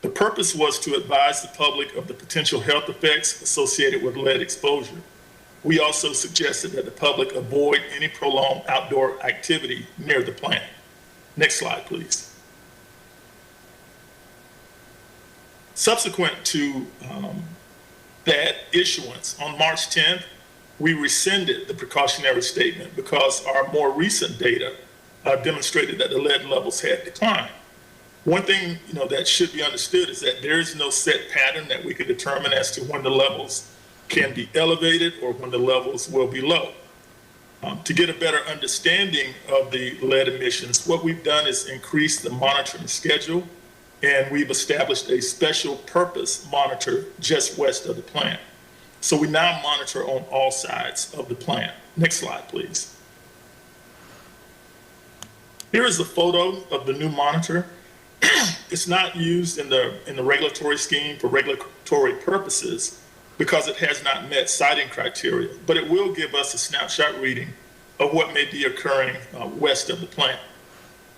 The purpose was to advise the public of the potential health effects associated with lead exposure. We also suggested that the public avoid any prolonged outdoor activity near the plant. Next slide, please. Subsequent to that issuance, on March 10th, we rescinded the precautionary statement because our more recent data demonstrated that the lead levels had declined. One thing that should be understood is that there is no set pattern that we can determine as to when the levels can be elevated or when the levels will be low. To get a better understanding of the lead emissions, what we've done is increase the monitoring schedule, and we've established a special purpose monitor just west of the plant. So we now monitor on all sides of the plant. Next slide, please. Here is a photo of the new monitor. It's not used in the regulatory scheme for regulatory purposes because it has not met siting criteria, but it will give us a snapshot reading of what may be occurring west of the plant.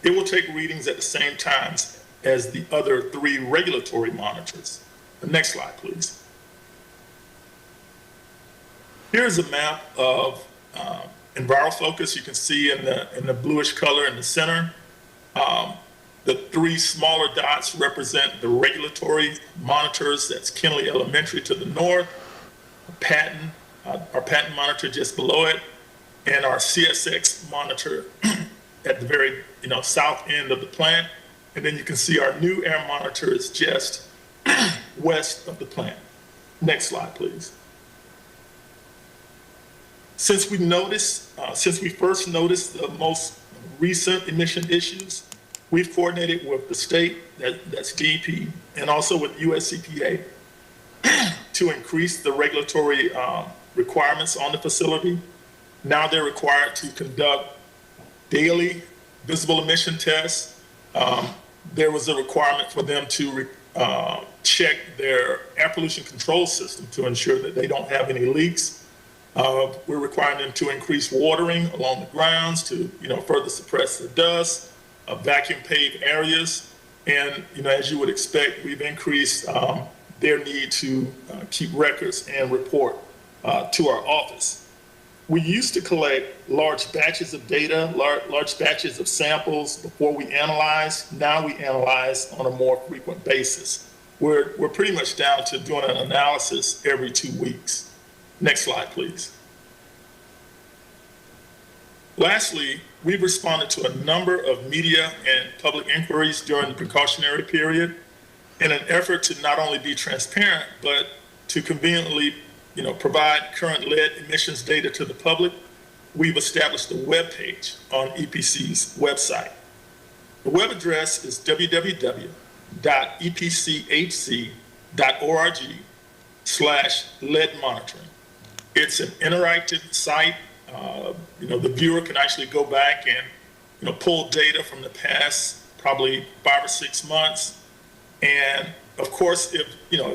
It will take readings at the same times as the other 3 regulatory monitors. The next slide, please. Here's a map of Envirofocus. You can see in the bluish color in the center. The 3 smaller dots represent the regulatory monitors. That's Kenley Elementary to the north, our patent monitor just below it, and our CSX monitor at the very south end of the plant. And then you can see our new air monitor is just west of the plant. Next slide, please. Since we first noticed the most recent emission issues, we've coordinated with the state, that's DEP, and also with US EPA to increase the regulatory requirements on the facility. Now they're required to conduct daily visible emission tests. There was a requirement for them to check their air pollution control system to ensure that they don't have any leaks. We're requiring them to increase watering along the grounds to further suppress the dust, vacuum pave areas, and as you would expect, we've increased their need to keep records and report to our office. We used to collect large batches of data, large batches of samples before we analyze. Now we analyze on a more frequent basis. We're pretty much down to doing an analysis every 2 weeks. Next slide, please. Lastly, we've responded to a number of media and public inquiries during the precautionary period in an effort to not only be transparent, but to conveniently provide current lead emissions data to the public. We've established a web page on EPC's website. The web address is www.epchc.org/lead monitoring. It's an interactive site. The viewer can actually go back and pull data from the past probably 5 or 6 months. And of course, if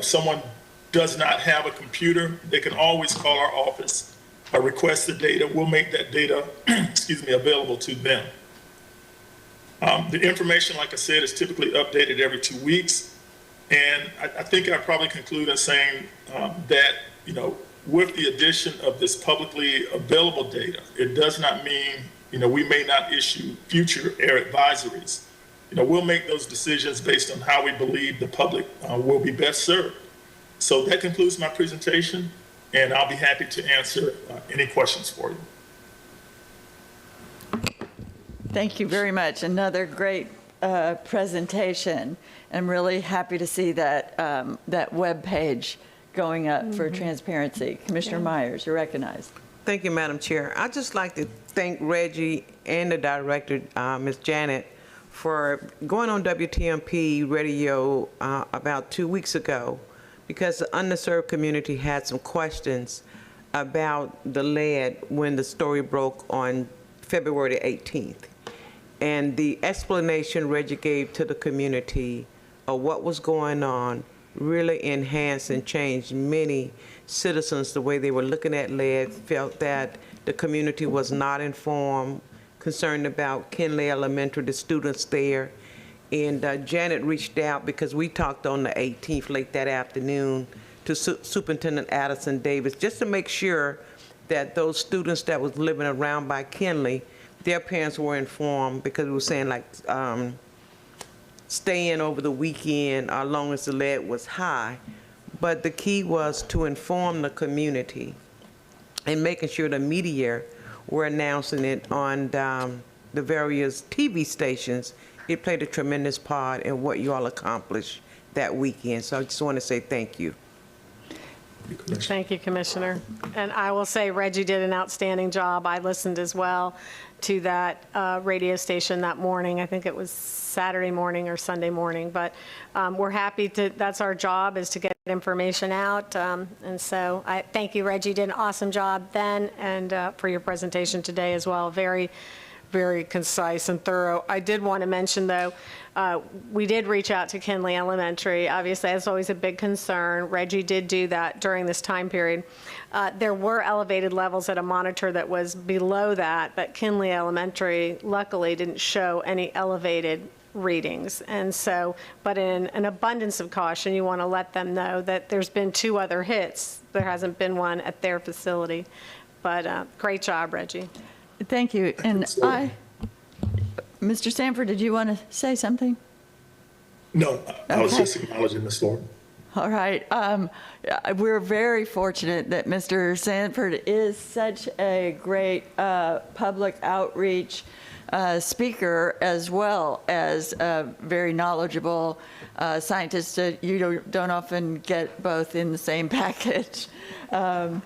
someone does not have a computer, they can always call our office or request the data. We'll make that data, available to them. The information, like I said, is typically updated every 2 weeks. And I think I probably conclude in saying that, with the addition of this publicly available data, it does not mean, we may not issue future air advisories. We'll make those decisions based on how we believe the public will be best served. So that concludes my presentation, and I'll be happy to answer any questions for you. Thank you very much. Another great presentation. I'm really happy to see that that web page going up for transparency. Commissioner Myers, you're recognized. Thank you, Madam Chair. I'd just like to thank Reggie and the director, Ms. Janet, for going on WTMP radio about 2 weeks ago, because the underserved community had some questions about the lead when the story broke on February the 18th. And the explanation Reggie gave to the community of what was going on really enhanced and changed many citizens the way they were looking at lead, felt that the community was not informed, concerned about Kenley Elementary, the students there. And Janet reached out because we talked on the 18th late that afternoon to Superintendent Addison Davis just to make sure that those students that was living around by Kenley, their parents were informed, because we were saying like staying over the weekend as long as the lead was high. But the key was to inform the community and making sure the media were announcing it on the various TV stations. It played a tremendous part in what you all accomplished that weekend. So I just want to say thank you. Thank you, Commissioner. And I will say Reggie did an outstanding job. I listened as well to that radio station that morning. I think it was Saturday morning or Sunday morning. But we're happy to, that's our job, is to get information out. And so I thank you, Reggie. You did an awesome job then, and for your presentation today as well. Very, very concise and thorough. I did want to mention, though, we did reach out to Kenley Elementary. Obviously, that's always a big concern. Reggie did do that during this time period. There were elevated levels at a monitor that was below that, but Kenley Elementary, luckily, didn't show any elevated readings. And so, but in an abundance of caution, you want to let them know that there's been 2 other hits. There hasn't been one at their facility. But great job, Reggie. Thank you. And Mr. Sanford, did you want to say something? No, I was just acknowledging Ms. Lord. All right. We're very fortunate that Mr. Sanford is such a great public outreach speaker, as well as a very knowledgeable scientist. You don't often get both in the same package. And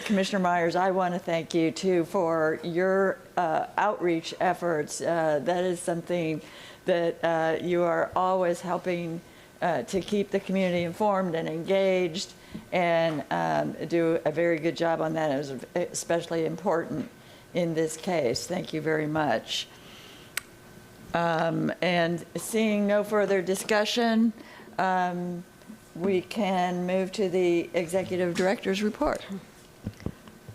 Commissioner Myers, I want to thank you too for your outreach efforts. That is something that you are always helping to keep the community informed and engaged, and do a very good job on that. It was especially important in this case. Thank you very much. And seeing no further discussion, we can move to the Executive Director's report.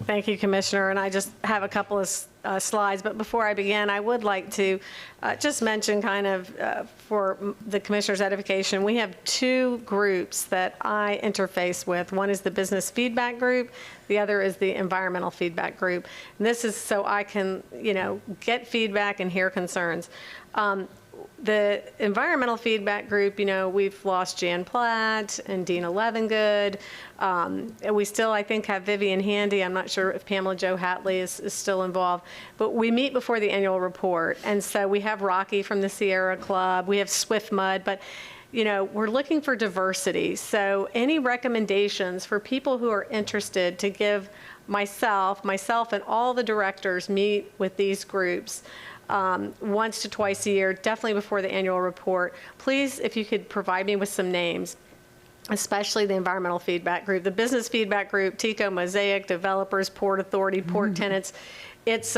Thank you, Commissioner. And I just have a couple of slides, but before I begin, I would like to just mention kind of for the Commissioner's edification, we have two groups that I interface with. One is the business feedback group. The other is the environmental feedback group. And this is so I can, get feedback and hear concerns. The environmental feedback group, we've lost Jan Platt and Dina Levengood. And we still, I think, have Vivian Handy. I'm not sure if Pamela Jo Hatley is still involved. But we meet before the annual report. And so we have Rocky from the Sierra Club. We have Swift Mud. But, we're looking for diversity. So any recommendations for people who are interested to give myself and all the directors meet with these groups once to twice a year, definitely before the annual report. Please, if you could provide me with some names, especially the environmental feedback group, the business feedback group, TICO, Mosaic, developers, Port Authority, port tenants. That's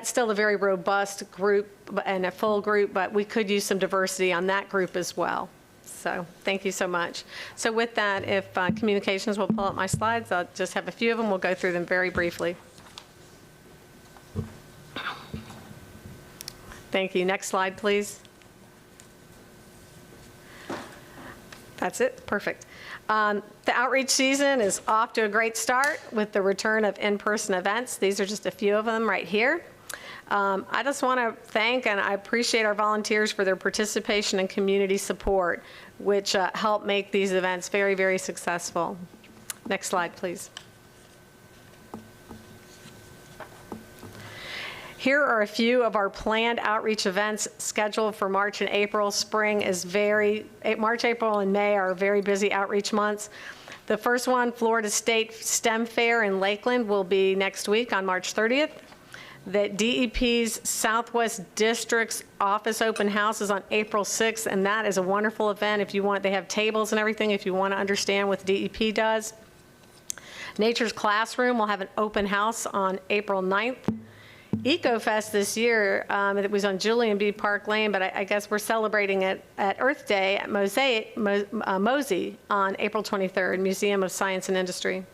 still a very robust group and a full group, but we could use some diversity on that group as well. So thank you so much. So with that, if communications will pull up my slides, I'll just have a few of them. We'll go through them very briefly. Thank you. Next slide, please. That's it. Perfect. The outreach season is off to a great start with the return of in-person events. These are just a few of them right here. I just want to thank and I appreciate our volunteers for their participation and community support, which help make these events very, very successful. Next slide, please. Here are a few of our planned outreach events scheduled for March and April. March, April, and May are very busy outreach months. The first one, Florida State STEM Fair in Lakeland, will be next week on March 30th. The DEP's Southwest District's office open house is on April 6th, and that is a wonderful event. If you want, they have tables and everything if you want to understand what DEP does. Nature's Classroom will have an open house on April 9th. EcoFest this year, it was on Julian B. Park Lane, but I guess we're celebrating it at Earth Day at Mosey on April 23rd, Museum of Science and Industry.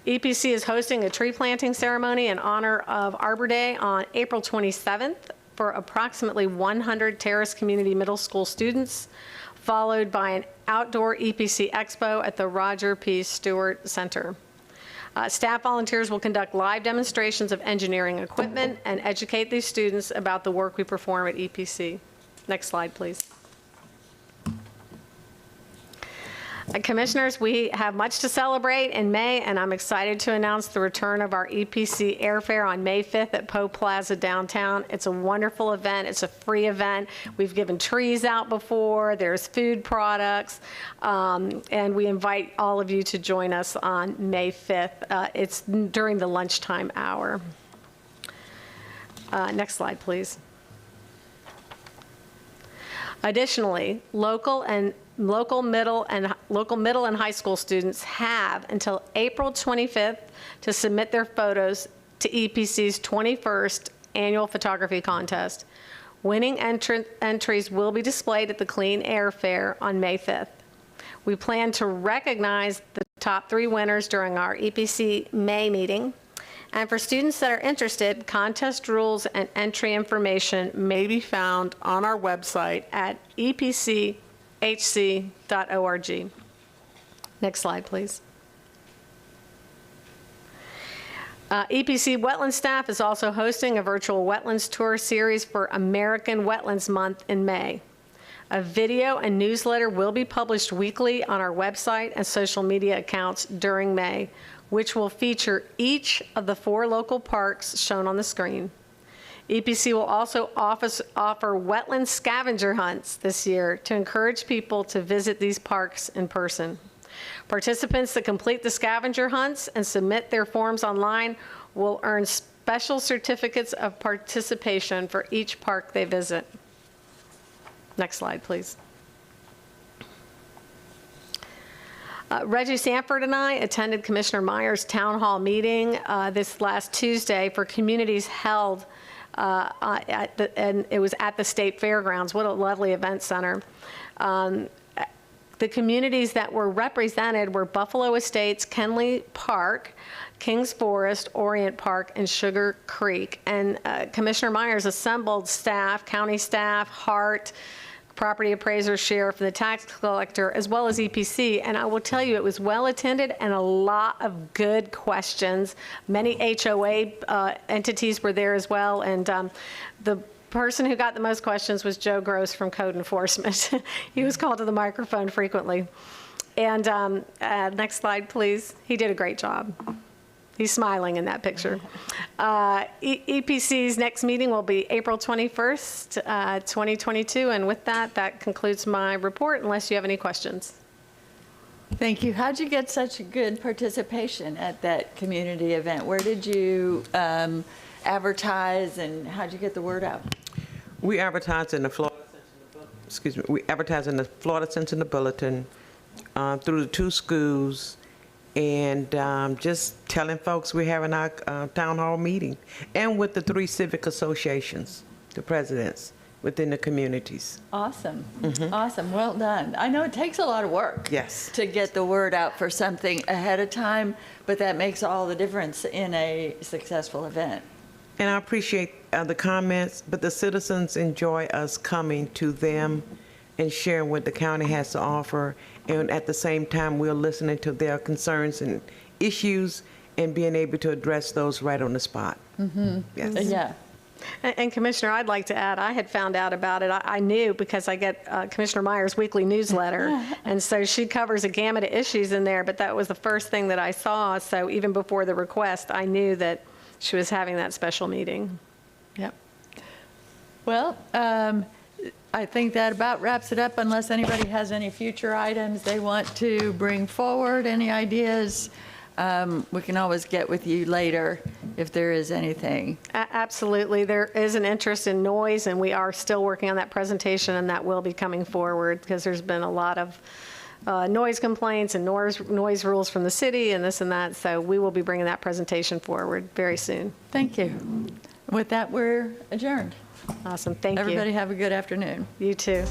EPC is hosting a tree planting ceremony in honor of Arbor Day on April 27th for approximately 100 Terrace Community Middle School students, followed by an outdoor EPC Expo at the Roger P. Stewart Center. Staff volunteers will conduct live demonstrations of engineering equipment and educate these students about the work we perform at EPC. Next slide, please. Commissioners, we have much to celebrate in May, and I'm excited to announce the return of our EPC Airfair on May 5th at Poe Plaza downtown. It's a wonderful event. It's a free event. We've given trees out before. There's food products, and we invite all of you to join us on May 5th. It's during the lunchtime hour. Next slide, please. Additionally, local middle and high school students have until April 25th to submit their photos to EPC's 21st annual photography contest. Winning entries will be displayed at the Clean Air Fair on May 5th. We plan to recognize the top 3 winners during our EPC May meeting. And for students that are interested, contest rules and entry information may be found on our website at epchc.org. Next slide, please. EPC Wetland Staff is also hosting a virtual wetlands tour series for American Wetlands Month in May. A video and newsletter will be published weekly on our website and social media accounts during May, which will feature each of the 4 local parks shown on the screen. EPC will also offer wetland scavenger hunts this year to encourage people to visit these parks in person. Participants that complete the scavenger hunts and submit their forms online will earn special certificates of participation for each park they visit. Next slide, please. Reggie Sanford and I attended Commissioner Meyer's town hall meeting this last Tuesday for communities held and it was at the State Fairgrounds. What a lovely event center. The communities that were represented were Buffalo Estates, Kenley Park, Kings Forest, Orient Park, and Sugar Creek. And Commissioner Myers assembled staff, county staff, Hart, property appraiser, sheriff, and the tax collector, as well as EPC. And I will tell you, it was well attended and a lot of good questions. Many HOA entities were there as well. And the person who got the most questions was Joe Gross from Code Enforcement. He was called to the microphone frequently. And next slide, please. He did a great job. He's smiling in that picture. EPC's next meeting will be April 21st, 2022. And with that, that concludes my report, unless you have any questions. Thank you. How'd you get such a good participation at that community event? Where did you advertise, and how'd you get the word out? We advertised in the Florida Sentinel Bulletin through the 2 schools, and just telling folks we're having our town hall meeting, and with the 3 civic associations, the presidents within the communities. Awesome. Awesome. Well done. I know it takes a lot of work. Yes. To get the word out for something ahead of time, but that makes all the difference in a successful event. And I appreciate the comments, but the citizens enjoy us coming to them and sharing what the county has to offer. And at the same time, we're listening to their concerns and issues and being able to address those right on the spot. Yes. Yeah. And Commissioner, I'd like to add, I had found out about it. I knew because I get Commissioner Myers' weekly newsletter. And so she covers a gamut of issues in there, but that was the first thing that I saw. So even before the request, I knew that she was having that special meeting. Yep. Well, I think that about wraps it up, unless anybody has any future items they want to bring forward, any ideas. We can always get with you later if there is anything. Absolutely. There is an interest in noise, and we are still working on that presentation, and that will be coming forward because there's been a lot of noise complaints and noise rules from the city and this and that. So we will be bringing that presentation forward very soon. Thank you. With that, we're adjourned. Awesome. Thank you. Everybody have a good afternoon. You too.